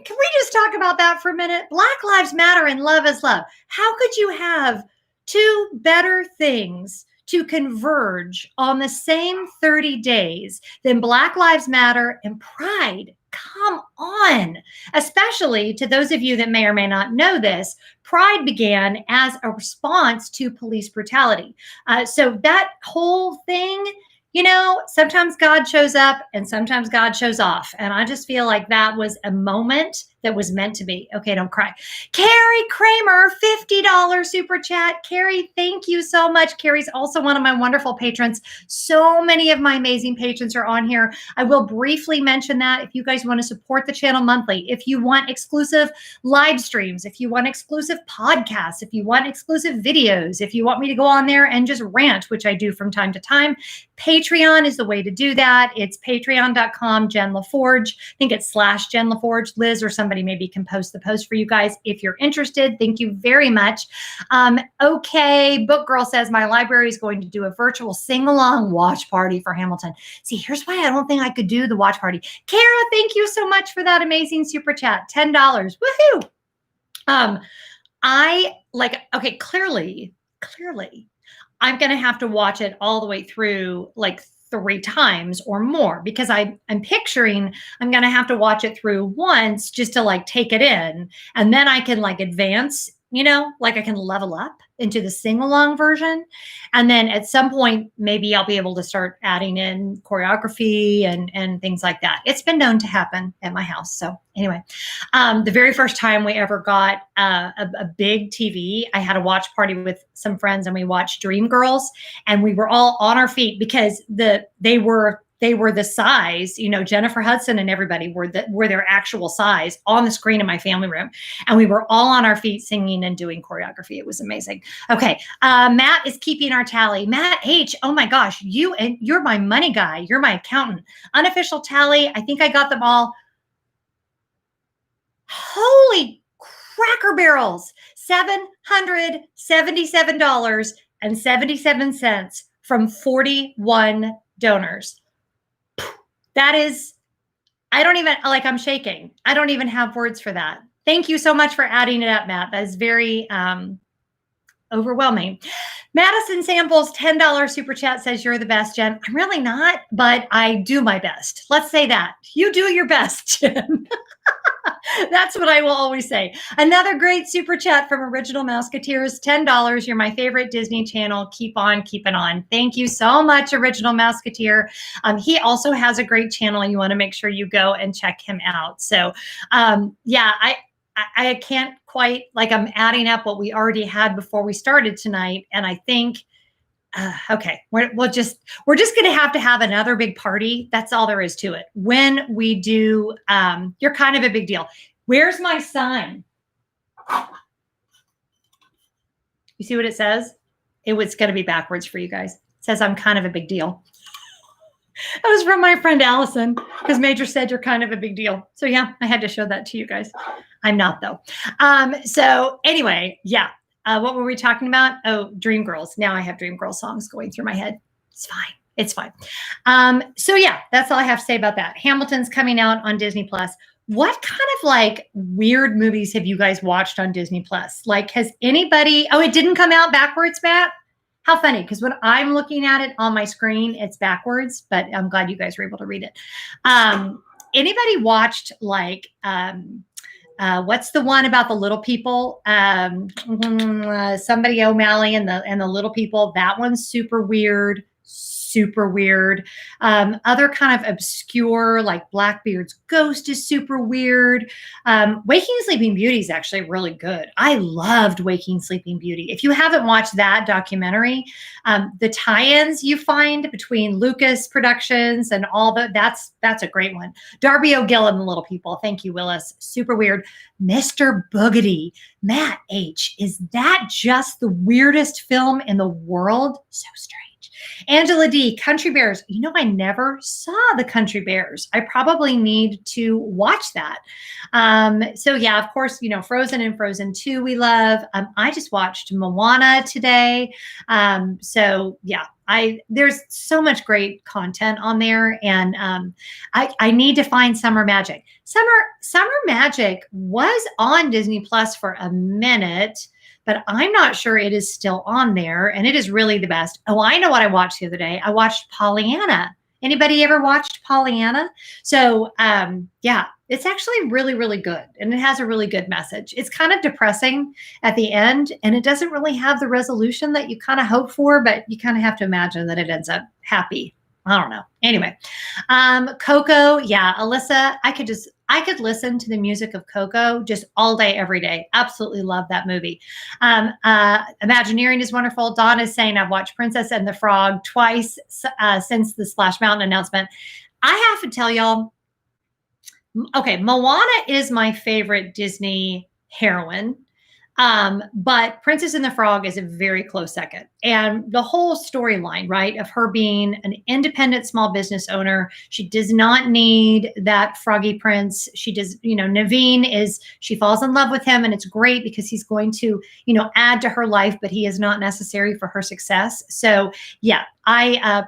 can we just talk about that for a minute? Black Lives Matter and love is love. How could you have two better things to converge on the same 30 days than Black Lives Matter and Pride? Come on. Especially to those of you that may or may not know this, Pride began as a response to police brutality. So that whole thing, sometimes God shows up and sometimes God shows off. And I just feel like that was a moment that was meant to be. Okay, don't cry. Carrie Kramer, $50 super chat. Carrie, thank you so much. Carrie's also one of my wonderful patrons. So many of my amazing patrons are on here. I will briefly mention that if you guys want to support the channel monthly, if you want exclusive live streams, if you want exclusive podcasts, if you want exclusive videos, if you want me to go on there and just rant, which I do from time to time, Patreon is the way to do that. It's patreon.com, Jen Lefforge. I think it's /Jen Lefforge. Liz or somebody maybe can post the post for you guys if you're interested. Thank you very much. Okay, Book Girl says my library is going to do a virtual sing-along watch party for Hamilton. See, here's why I don't think I could do the watch party. Kara, thank you so much for that amazing super chat. $10. Woohoo! Okay, clearly, I'm going to have to watch it all the way through like 3 times or more because I'm picturing I'm going to have to watch it through once just to like take it in. And then I can like advance, like I can level up into the sing-along version. And then at some point, maybe I'll be able to start adding in choreography and things like that. It's been known to happen at my house. So anyway, the very first time we ever got a big TV, I had a watch party with some friends and we watched Dreamgirls and we were all on our feet because they were the size, Jennifer Hudson and everybody were their actual size on the screen in my family room. And we were all on our feet singing and doing choreography. It was amazing. Okay. Matt is keeping our tally. Matt H. Oh my gosh. You're my money guy. You're my accountant. Unofficial tally. I think I got them all. Holy cracker barrels. $777.77 from 41 donors. That is, I'm shaking. I don't even have words for that. Thank you so much for adding it up, Matt. That is very overwhelming. Madison Samples, $10 super chat says, you're the best, Jen. I'm really not, but I do my best. Let's say that. You do your best, Jen. That's what I will always say. Another great super chat from Original Mouseketeers, $10. You're my favorite Disney Channel. Keep on keeping on. Thank you so much, Original Mouseketeer. He also has a great channel. You want to make sure you go and check him out. So, yeah, I can't quite, I'm adding up what we already had before we started tonight. And I think, okay, we're just going to have another big party. That's all there is to it. When we do, you're kind of a big deal. Where's my sign? You see what it says? It was going to be backwards for you guys. It says I'm kind of a big deal. That was from my friend Allison because Major said you're kind of a big deal. So yeah, I had to show that to you guys. I'm not though. So anyway, yeah. What were we talking about? Oh, Dreamgirls. Now I have Dreamgirls songs going through my head. It's fine. It's fine. So yeah, that's all I have to say about that. Hamilton's coming out on Disney Plus. What kind of weird movies have you guys watched on Disney Plus? Has anybody, it didn't come out backwards, Matt? How funny. Because when I'm looking at it on my screen, it's backwards, but I'm glad you guys were able to read it. Anybody watched what's the one about the little people? Somebody O'Malley and the little people. That one's super weird. Other kind of obscure, Blackbeard's Ghost is super weird. Waking Sleeping Beauty is actually really good. I loved Waking Sleeping Beauty. If you haven't watched that documentary, the tie-ins you find between Lucas Productions and all that's a great one. Darby O'Gill and the Little People. Thank you, Willis. Super weird. Mr. Boogedy. Matt H. Is that just the weirdest film in the world? So strange. Angela D, Country Bears. I never saw the Country Bears. I probably need to watch that. So yeah, of course, Frozen and Frozen 2 we love. I just watched Moana today. So yeah, there's so much great content on there, and I need to find Summer Magic. Summer Magic was on Disney Plus for a minute, but I'm not sure it is still on there, and it is really the best. Oh, I know what I watched the other day. I watched Pollyanna. Anybody ever watched Pollyanna? So yeah, it's actually really, really good, and it has a really good message. It's kind of depressing at the end, and it doesn't really have the resolution that you kind of hope for, but you kind of have to imagine that it ends up happy. I don't know. Anyway, Coco, yeah, Alyssa, I could listen to the music of Coco just all day, every day. Absolutely love that movie. Imagineering is wonderful. Dawn is saying, I've watched Princess and the Frog twice since the Splash Mountain announcement. I have to tell y'all, okay, Moana is my favorite Disney heroine. But Princess and the Frog is a very close second. And the whole storyline, right, of her being an independent small business owner, she does not need that froggy prince. She does, Naveen she falls in love with him, and it's great because he's going to, add to her life, but he is not necessary for her success. So yeah,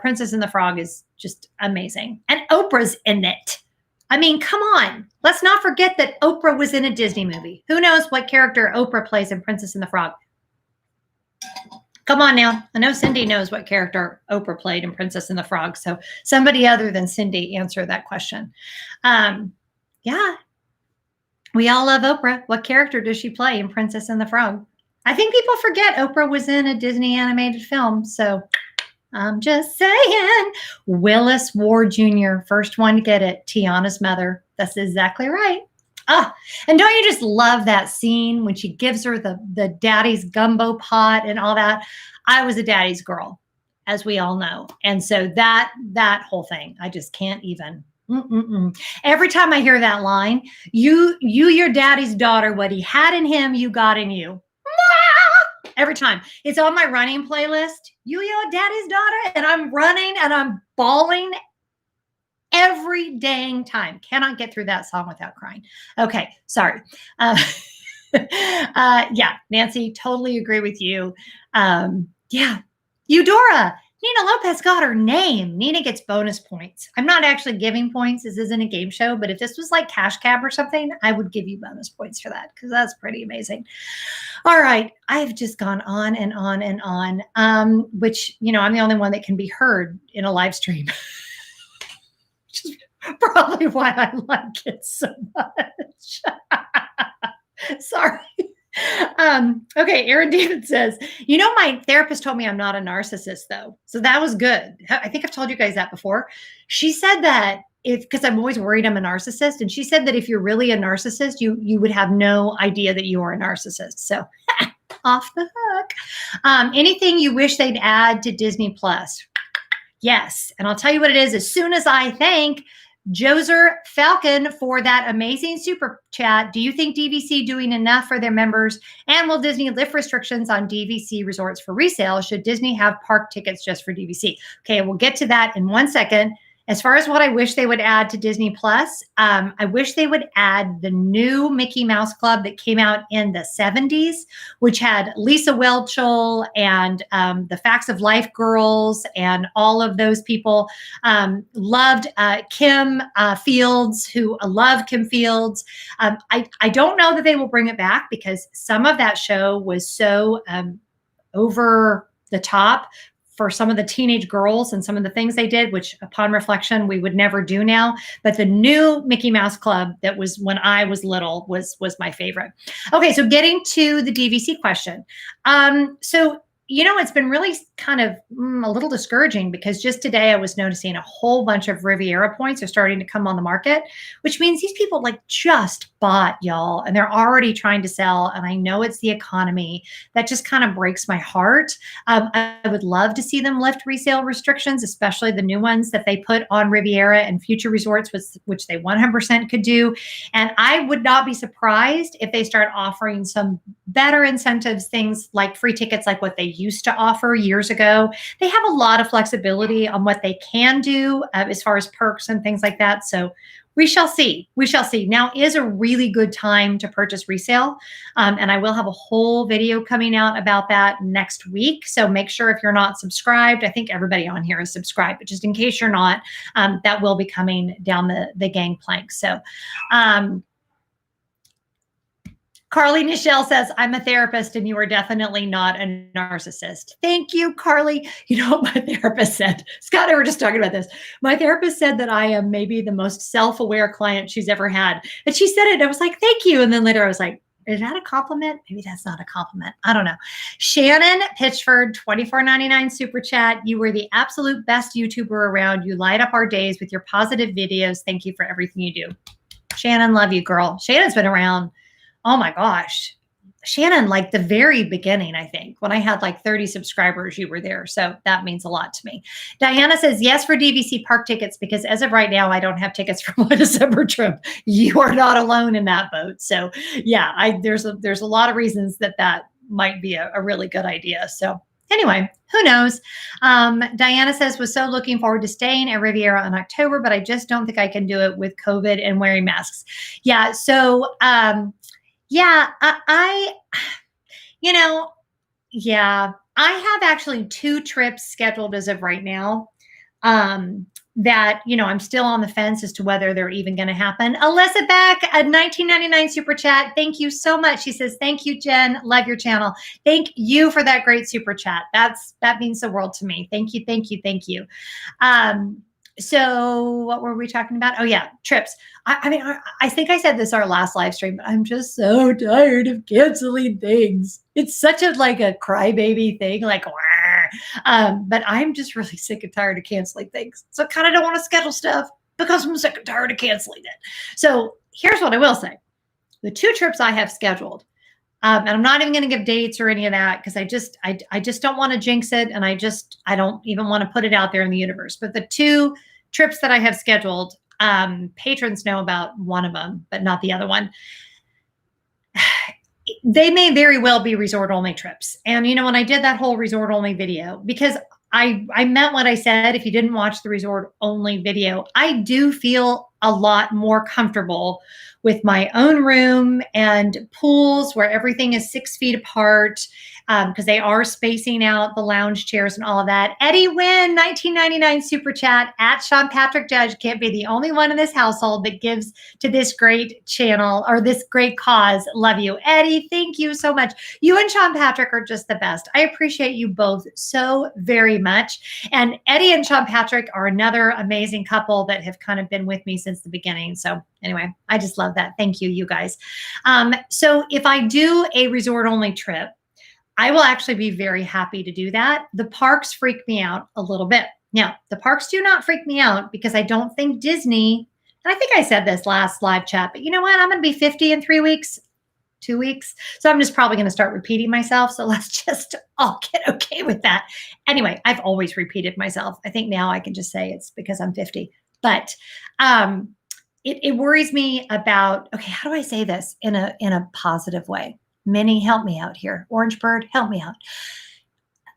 Princess and the Frog is just amazing. And Oprah's in it. I mean, come on. Let's not forget that Oprah was in a Disney movie. Who knows what character Oprah plays in Princess and the Frog? Come on now. I know Cindy knows what character Oprah played in Princess and the Frog. So somebody other than Cindy answer that question. Yeah. We all love Oprah. What character does she play in Princess and the Frog? I think people forget Oprah was in a Disney animated film. So I'm just saying. Willis Ward Jr., first one to get it. Tiana's mother. That's exactly right. And don't you just love that scene when she gives her the daddy's gumbo pot and all that? I was a daddy's girl, as we all know. And so that whole thing, I just can't even. Every time I hear that line, your daddy's daughter, what he had in him, you got in you. Every time. It's on my running playlist. Your daddy's daughter. And I'm running and I'm bawling every dang time. Cannot get through that song without crying. Okay. Sorry. Yeah, Nancy, totally agree with you. Yeah. Eudora. Nina Lopez got her name. Nina gets bonus points. I'm not actually giving points. This isn't a game show, but if this was like Cash Cab or something, I would give you bonus points for that because that's pretty amazing. All right. I've just gone on and on and on, which, I'm the only one that can be heard in a live stream, which is probably why I like it so much. Sorry. Okay, Aaron David says, my therapist told me I'm not a narcissist, though. So that was good. I think I've told you guys that before. She said that because I'm always worried I'm a narcissist. And she said that if you're really a narcissist, you would have no idea that you are a narcissist. So off the hook. Anything you wish they'd add to Disney Plus? Yes. And I'll tell you what it is as soon as I thank Joser Falcon for that amazing super chat. Do you think DVC doing enough for their members? And will Disney lift restrictions on DVC resorts for resale? Should Disney have park tickets just for DVC? Okay, we'll get to that in 1 second. As far as what I wish they would add to Disney Plus, I wish they would add the new Mickey Mouse Club that came out in the 70s, which had Lisa Whelchel and the Facts of Life girls and all of those people. Loved Kim Fields, who love Kim Fields. I don't know that they will bring it back because some of that show was so over the top for some of the teenage girls and some of the things they did, which upon reflection, we would never do now. But the new Mickey Mouse Club that was when I was little was my favorite. Okay, so getting to the DVC question. So it's been really kind of a little discouraging because just today I was noticing a whole bunch of Riviera points are starting to come on the market, which means these people just bought, y'all, and they're already trying to sell. And I know it's the economy that just kind of breaks my heart. I would love to see them lift resale restrictions, especially the new ones that they put on Riviera and future resorts, which they 100% could do. And I would not be surprised if they start offering some better incentives, things like free tickets, like what they used to offer years ago. They have a lot of flexibility on what they can do as far as perks and things like that. So we shall see. We shall see. Now is a really good time to purchase resale. And I will have a whole video coming out about that next week. So make sure if you're not subscribed, I think everybody on here is subscribed, but just in case you're not, that will be coming down the gangplank. So, Carly Nichelle says, I'm a therapist and you are definitely not a narcissist. Thank you, Carly. You know what my therapist said? Scott and I were just talking about this. My therapist said that I am maybe the most self-aware client she's ever had. And she said it, and I was like, thank you. And then later I was like, is that a compliment? Maybe that's not a compliment. I don't know. Shannon Pitchford, $24.99 super chat. You were the absolute best YouTuber around. You light up our days with your positive videos. Thank you for everything you do. Shannon, love you, girl. Shannon's been around. Oh my gosh. Shannon, like the very beginning, I think, when I had like 30 subscribers, you were there. So that means a lot to me. Diana says, yes, for DVC park tickets, because as of right now, I don't have tickets for my December trip. You are not alone in that boat. So yeah, there's a lot of reasons that might be a really good idea. So anyway, who knows? Diana says, was so looking forward to staying at Riviera in October, but I just don't think I can do it with COVID and wearing masks. Yeah. So, yeah, I have actually 2 trips scheduled as of right now. That, I'm still on the fence as to whether they're even going to happen. Alyssa Beck, a 1999 super chat. Thank you so much. She says, thank you, Jen. Love your channel. Thank you for that great super chat. That means the world to me. Thank you, thank you, thank you. So what were we talking about? Oh yeah, trips. I think I said this our last live stream, but I'm just so tired of canceling things. It's such a crybaby thing, but I'm just really sick and tired of canceling things. So I kind of don't want to schedule stuff because I'm sick and tired of canceling it. So here's what I will say. The 2 trips I have scheduled, and I'm not even going to give dates or any of that because I just don't want to jinx it. And I don't even want to put it out there in the universe. But the 2 trips that I have scheduled, patrons know about one of them, but not the other one. They may very well be resort only trips. And, when I did that whole resort only video, because I meant what I said. If you didn't watch the resort only video, I do feel a lot more comfortable with my own room and pools where everything is 6 feet apart, because they are spacing out the lounge chairs and all of that. Eddie Wynn, 1999 super chat at Sean Patrick Judge. Can't be the only one in this household that gives to this great channel or this great cause. Love you, Eddie. Thank you so much. You and Sean Patrick are just the best. I appreciate you both so very much. And Eddie and Sean Patrick are another amazing couple that have kind of been with me since the beginning. So anyway, I just love that. Thank you, you guys. So if I do a resort only trip, I will actually be very happy to do that. The parks freak me out a little bit. Now, the parks do not freak me out because I don't think Disney, and I think I said this last live chat, but you know what? I'm going to be 50 in 3 weeks, 2 weeks. So I'm just probably going to start repeating myself. So let's just all get okay with that. Anyway, I've always repeated myself. I think now I can just say it's because I'm 50. But it worries me about, okay, how do I say this in a positive way? Minnie, help me out here. Orange Bird, help me out.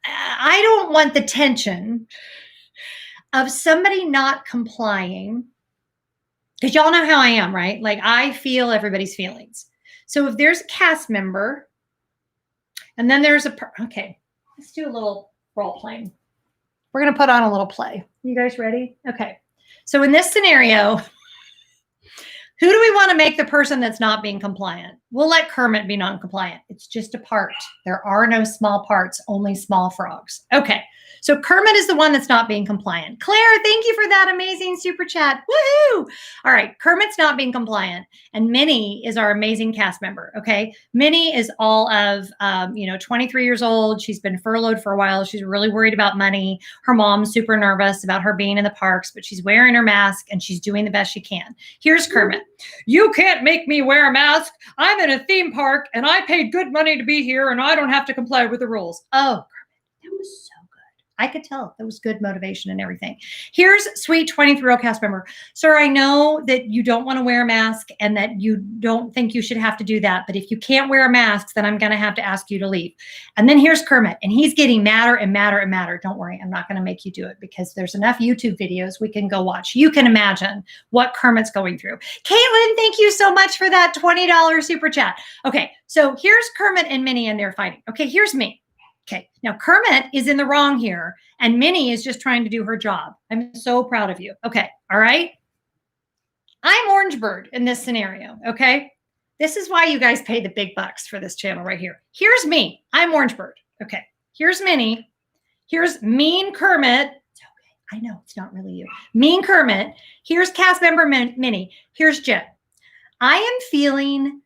I don't want the tension of somebody not complying, because y'all know how I am, right? Like I feel everybody's feelings. So if there's a cast member and then there's okay, let's do a little role playing. We're going to put on a little play. You guys ready? Okay. So in this scenario, who do we want to make the person that's not being compliant? We'll let Kermit be non-compliant. It's just a part. There are no small parts, only small frogs. Okay. So Kermit is the one that's not being compliant. Claire, thank you for that amazing super chat. Woohoo! All right. Kermit's not being compliant. And Minnie is our amazing cast member. Okay. Minnie is all of, 23 years old. She's been furloughed for a while. She's really worried about money. Her mom's super nervous about her being in the parks, but she's wearing her mask and she's doing the best she can. Here's Kermit. You can't make me wear a mask. I'm in a theme park and I paid good money to be here and I don't have to comply with the rules. Oh, Kermit, that was so good. I could tell that was good motivation and everything. Here's sweet 23-year-old cast member. Sir, I know that you don't want to wear a mask and that you don't think you should have to do that. But if you can't wear a mask, then I'm going to have to ask you to leave. And then here's Kermit, and he's getting madder and madder and madder. Don't worry, I'm not going to make you do it because there's enough YouTube videos we can go watch. You can imagine what Kermit's going through. Caitlin, thank you so much for that $20 super chat. Okay, so here's Kermit and Minnie and they're fighting. Okay, here's me. Okay, now Kermit is in the wrong here, and Minnie is just trying to do her job. I'm so proud of you. Okay, all right. I'm Orange Bird in this scenario, okay? This is why you guys pay the big bucks for this channel right here. Here's me. I'm Orange Bird. Okay, here's Minnie. Here's Mean Kermit. It's okay. I know it's not really you. Mean Kermit. Here's cast member Minnie. Here's Jen. I am feeling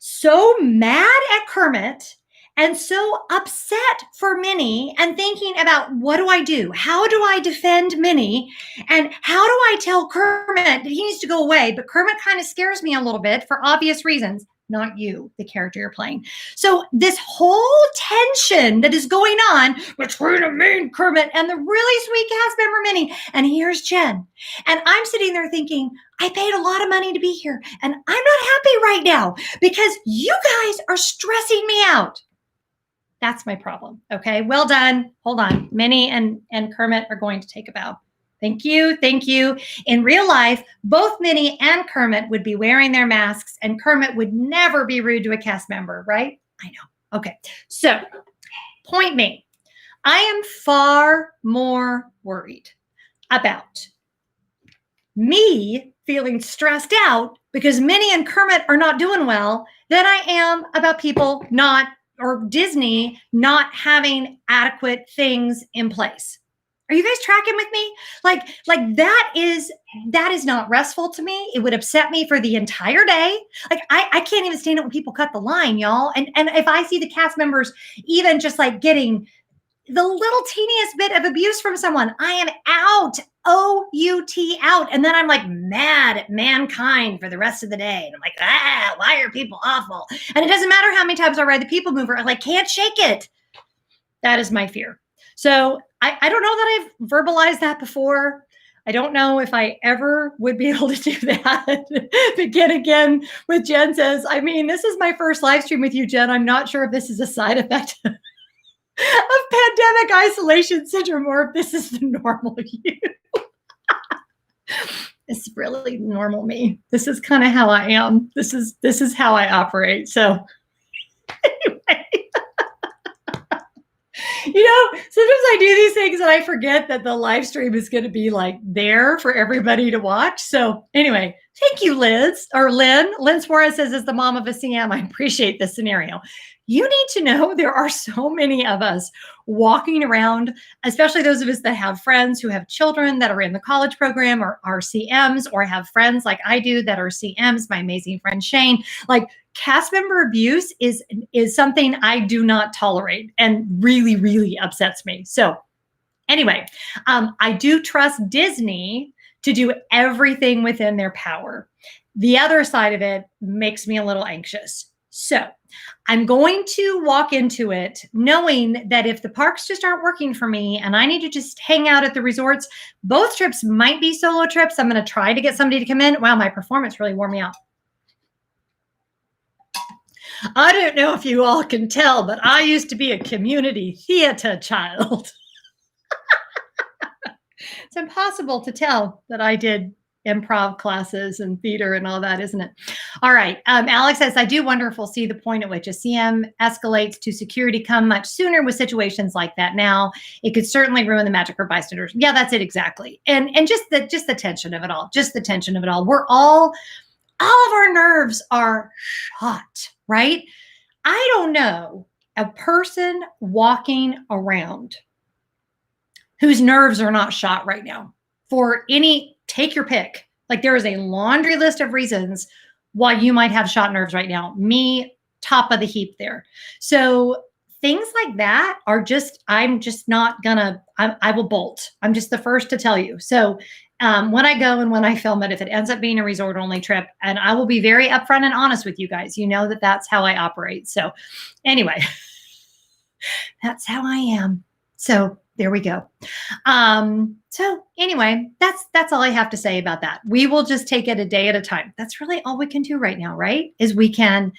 so mad at Kermit and so upset for Minnie and thinking about what do I do? How do I defend Minnie? And how do I tell Kermit that he needs to go away? But Kermit kind of scares me a little bit for obvious reasons. Not you, the character you're playing. So this whole tension that is going on between a mean Kermit and the really sweet cast member Minnie. And here's Jen. And I'm sitting there thinking, I paid a lot of money to be here. And I'm not happy right now because you guys are stressing me out. That's my problem. Okay, well done. Hold on. Minnie and Kermit are going to take a bow. Thank you. Thank you. In real life, both Minnie and Kermit would be wearing their masks, and Kermit would never be rude to a cast member, right? I know. Okay. So, point me. I am far more worried about me feeling stressed out because Minnie and Kermit are not doing well than I am about people not, or Disney not having adequate things in place. Are you guys tracking with me? Like that is not restful to me. It would upset me for the entire day. Like I can't even stand it when people cut the line, y'all. And if I see the cast members even just like getting the little teeniest bit of abuse from someone, I am out. O-U-T out. And then I'm like mad at mankind for the rest of the day. And I'm like, why are people awful? And it doesn't matter how many times I ride the people mover. I like can't shake it. That is my fear. So I don't know that I've verbalized that before. I don't know if I ever would be able to do that. Begin again with Jen says, I mean, this is my first live stream with you, Jen. I'm not sure if this is a side effect of pandemic isolation syndrome or if this is the normal you. It's really normal me. This is kind of how I am. This is how I operate. So anyway. You know, sometimes I do these things and I forget that the live stream is going to be like there for everybody to watch. So anyway, thank you, Liz or Lynn. Lynn Suarez says, as the mom of a CM, I appreciate this scenario. You need to know there are so many of us walking around, especially those of us that have friends who have children that are in the college program or are CMs or have friends like I do that are CMs, my amazing friend Shane. Like cast member abuse is something I do not tolerate and really, really upsets me. So anyway, I do trust Disney to do everything within their power. The other side of it makes me a little anxious. So I'm going to walk into it knowing that if the parks just aren't working for me and I need to just hang out at the resorts, both trips might be solo trips. I'm going to try to get somebody to come in. Wow, my performance really wore me out. I don't know if you all can tell, but I used to be a community theater child. It's impossible to tell that I did improv classes and theater and all that, isn't it? All right. Alex says, I do wonder if we'll see the point at which a CM escalates to security come much sooner with situations like that now. It could certainly ruin the magic for bystanders. Yeah, that's it exactly. And just the tension of it all. Just the tension of it all. We're all of our nerves are shot, right? I don't know a person walking around whose nerves are not shot right now for any, take your pick. Like there is a laundry list of reasons why you might have shot nerves right now. Me, top of the heap there. So things like that are just, I'm just not gonna, I will bolt. I'm just the first to tell you. So when I go and when I film it, if it ends up being a resort only trip, and I will be very upfront and honest with you guys, you know that that's how I operate. So anyway, that's how I am. So there we go. So anyway, that's all I have to say about that. We will just take it a day at a time. That's really all we can do right now, right? Is we can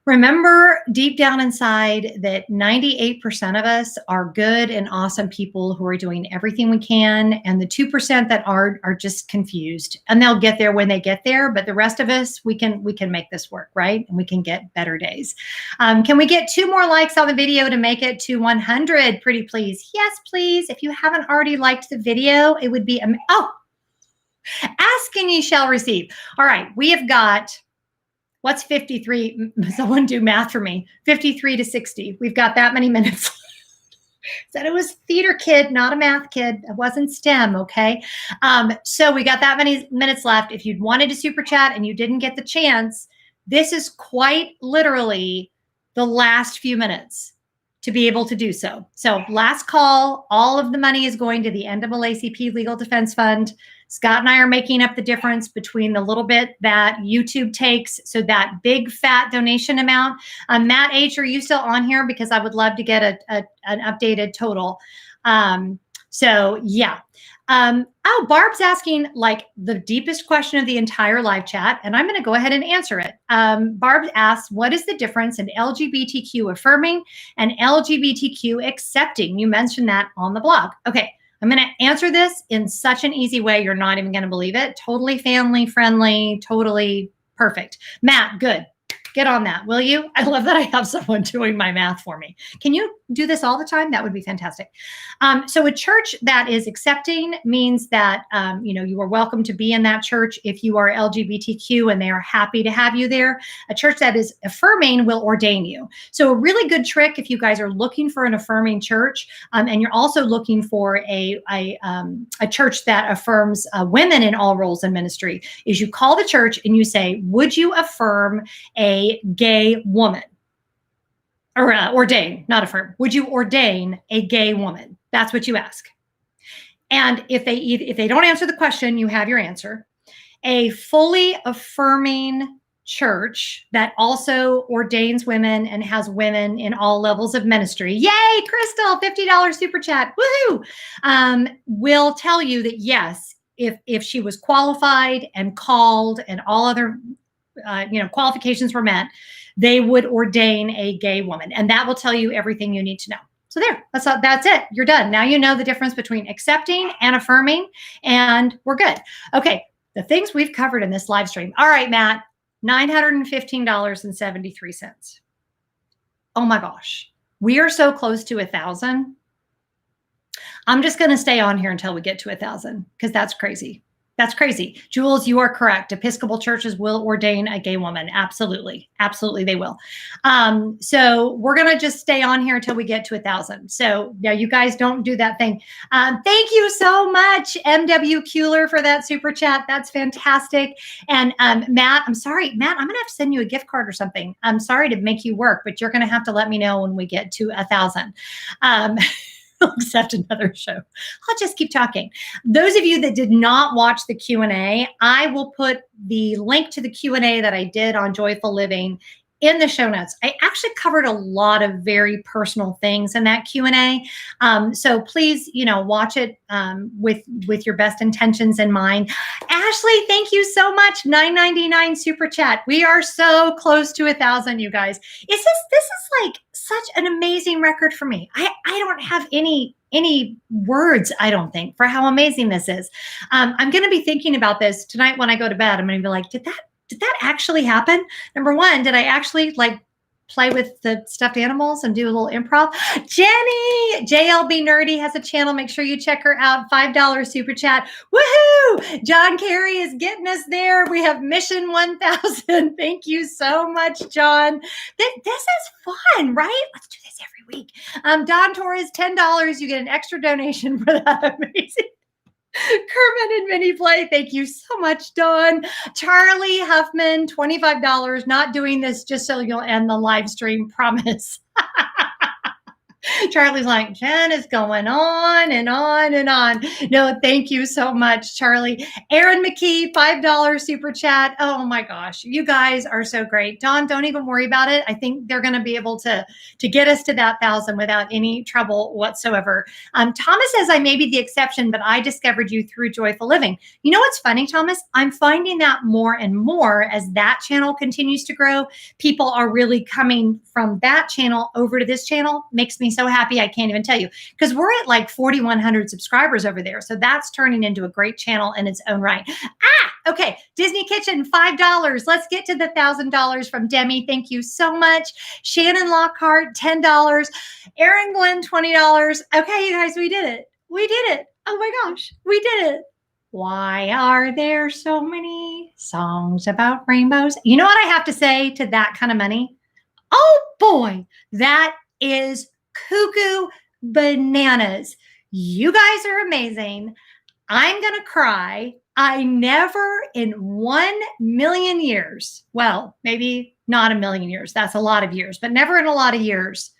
remember deep down inside that 98% of us are good and awesome people who are doing everything we can. And the 2% that are just confused, and they'll get there when they get there. But the rest of us, we can make this work, right? And we can get better days. Can we get 2 more likes on the video to make it to 100? Pretty please. Yes, please. If you haven't already liked the video, it would be, ask and ye shall receive. All right. We have got, what's 53? Someone do math for me. 53 to 60. We've got that many minutes. Said it was theater kid, not a math kid. It wasn't STEM, okay? So we got that many minutes left. If you'd wanted to super chat and you didn't get the chance, this is quite literally the last few minutes to be able to do so. So last call, all of the money is going to the NAACP Legal Defense Fund. Scott and I are making up the difference between the little bit that YouTube takes. So that big fat donation amount. Matt H, are you still on here? Because I would love to get an updated total. So yeah. Oh, Barb's asking like the deepest question of the entire live chat, and I'm going to go ahead and answer it. Barb asks, what is the difference in LGBTQ affirming and LGBTQ accepting? You mentioned that on the blog. Okay, I'm going to answer this in such an easy way. You're not even going to believe it. Totally family friendly, totally perfect. Matt, good. Get on that, will you? I love that I have someone doing my math for me. Can you do this all the time? That would be fantastic. So a church that is accepting means that, you are welcome to be in that church if you are LGBTQ and they are happy to have you there. A church that is affirming will ordain you. So a really good trick if you guys are looking for an affirming church and you're also looking for a church that affirms women in all roles in ministry is you call the church and you say, would you affirm a gay woman? Or ordain, not affirm. Would you ordain a gay woman? That's what you ask. And if they don't answer the question, you have your answer. A fully affirming church that also ordains women and has women in all levels of ministry. Yay, Crystal, $50 super chat. Woohoo! Will tell you that yes, if she was qualified and called and all other qualifications were met, they would ordain a gay woman. And that will tell you everything you need to know. So there, that's it. You're done. Now you know the difference between accepting and affirming, and we're good. Okay, the things we've covered in this live stream. All right, Matt, $915.73. Oh my gosh, we are so close to 1,000. I'm just going to stay on here until we get to 1,000 because that's crazy. That's crazy. Jules, you are correct. Episcopal churches will ordain a gay woman. Absolutely. Absolutely, they will. So we're going to just stay on here until we get to 1,000. So yeah, you guys don't do that thing. Thank you so much, MW Kuehler, for that super chat. That's fantastic. And Matt, I'm sorry. Matt, I'm going to have to send you a gift card or something. I'm sorry to make you work, but you're going to have to let me know when we get to 1,000. Accept another show. I'll just keep talking. Those of you that did not watch the Q&A, I will put the link to the Q&A that I did on Joyful Living in the show notes. I actually covered a lot of very personal things in that Q&A. So please, watch it with your best intentions in mind. Ashley, thank you so much. $9.99 super chat. We are so close to 1,000, you guys. This is like such an amazing record for me. I don't have any words, I don't think, for how amazing this is. I'm going to be thinking about this tonight when I go to bed. I'm going to be like, did that actually happen? Number one, did I actually play with the stuffed animals and do a little improv? Jenny, JLB Nerdy has a channel. Make sure you check her out. $5 super chat. Woohoo! John Kerry is getting us there. We have Mission 1,000. Thank you so much, John. This is fun, right? Let's do this every week. Don Torres, $10. You get an extra donation for that. Amazing. Kermit and Minnie Play, thank you so much, Dawn. Charlie Huffman, $25. Not doing this just so you'll end the live stream, promise. Charlie's like, Jen is going on and on and on. No, thank you so much, Charlie. Aaron McKee, $5 super chat. Oh my gosh, you guys are so great. Dawn, don't even worry about it. I think they're going to be able to get us to that 1,000 without any trouble whatsoever. Thomas says I may be the exception, but I discovered you through Joyful Living. You know what's funny, Thomas? I'm finding that more and more as that channel continues to grow. People are really coming from that channel over to this channel. Makes me so happy I can't even tell you, because we're at like 4,100 subscribers over there. So that's turning into a great channel in its own right. Okay. Disney Kitchen, $5. Let's get to the $1,000 from Demi. Thank you so much. Shannon Lockhart, $10. Aaron Glenn, $20. Okay, you guys, we did it. We did it. Oh my gosh, we did it. Why are there so many songs about rainbows? You know what I have to say to that kind of money? Oh boy, that is cuckoo bananas. You guys are amazing. I'm going to cry. I never in 1,000,000 years, well, maybe not a million years. That's a lot of years, but never in a lot of years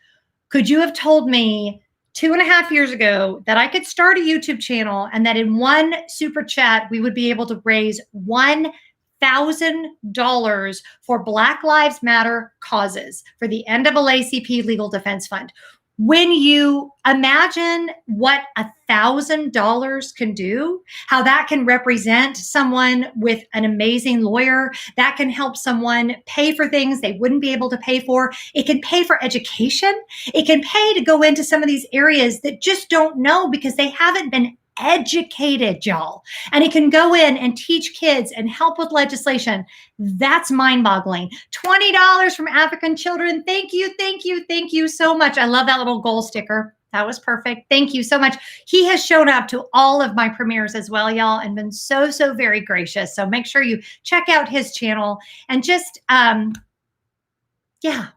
could you have told me 2.5 years ago that I could start a YouTube channel and that in one super chat, we would be able to raise $1,000 for Black Lives Matter causes for the NAACP Legal Defense Fund. When you imagine what $1,000 can do, how that can represent someone with an amazing lawyer, that can help someone pay for things they wouldn't be able to pay for. It can pay for education. It can pay to go into some of these areas that just don't know because they haven't been educated, y'all. And it can go in and teach kids and help with legislation. That's mind-boggling. $20 from African children. Thank you, thank you, thank you so much. I love that little goal sticker. That was perfect. Thank you so much. He has shown up to all of my premieres as well, y'all, and been so, so very gracious. So make sure you check out his channel and just, yeah,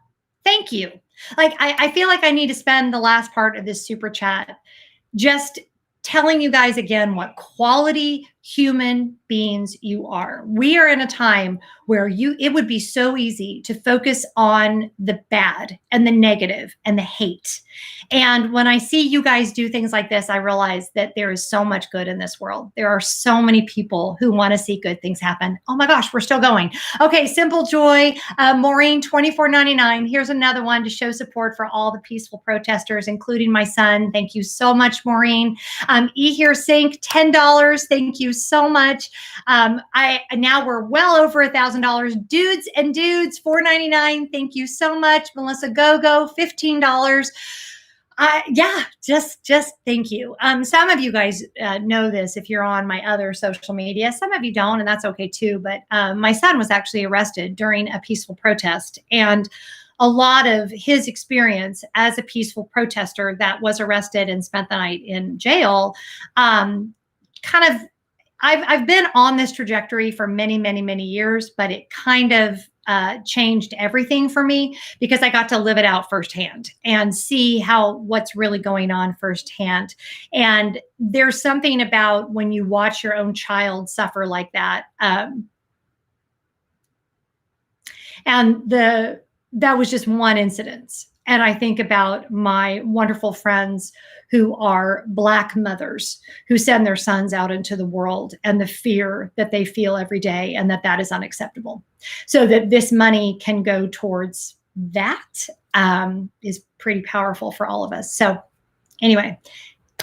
thank you. Like, I feel like I need to spend the last part of this super chat just telling you guys again what quality human beings you are. We are in a time where it would be so easy to focus on the bad and the negative and the hate. And when I see you guys do things like this, I realize that there is so much good in this world. There are so many people who want to see good things happen. Oh my gosh, we're still going. Okay, Simple Joy, Maureen, $24.99. Here's another one to show support for all the peaceful protesters, including my son. Thank you so much, Maureen. E Here Sync, $10. Thank you so much. Now we're well over $1,000. Dudes and Dudes, $4.99. Thank you so much. Melissa Gogo, $15. Yeah, just thank you. Some of you guys know this if you're on my other social media. Some of you don't, and that's okay too. But my son was actually arrested during a peaceful protest, and a lot of his experience as a peaceful protester that was arrested and spent the night in jail, I've been on this trajectory for many, many, many years, but it kind of changed everything for me because I got to live it out firsthand and see what's really going on firsthand. And there's something about when you watch your own child suffer like that. That was just one incident. And I think about my wonderful friends who are Black mothers who send their sons out into the world and the fear that they feel every day and that is unacceptable. So that this money can go towards that is pretty powerful for all of us. So anyway,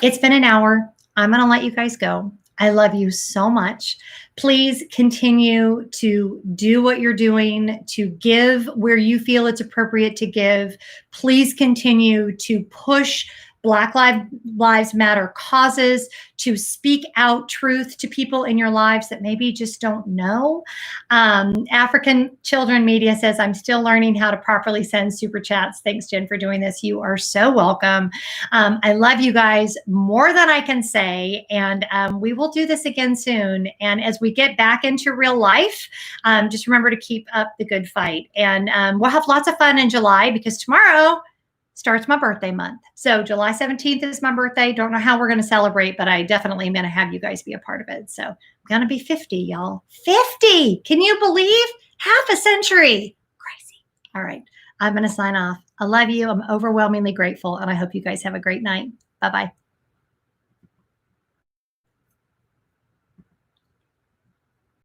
it's been an hour. I'm going to let you guys go. I love you so much. Please continue to do what you're doing, to give where you feel it's appropriate to give. Please continue to push Black Lives Matter causes, to speak out truth to people in your lives that maybe just don't know. African Children Media says, I'm still learning how to properly send super chats. Thanks, Jen, for doing this. You are so welcome. I love you guys more than I can say. And we will do this again soon. And as we get back into real life, just remember to keep up the good fight. And we'll have lots of fun in July because tomorrow starts my birthday month. So July 17th is my birthday. Don't know how we're going to celebrate, but I definitely am going to have you guys be a part of it. So I'm going to be 50, y'all. 50! Can you believe? Half a century. Crazy. All right. I'm going to sign off. I love you. I'm overwhelmingly grateful, and I hope you guys have a great night. Bye-bye.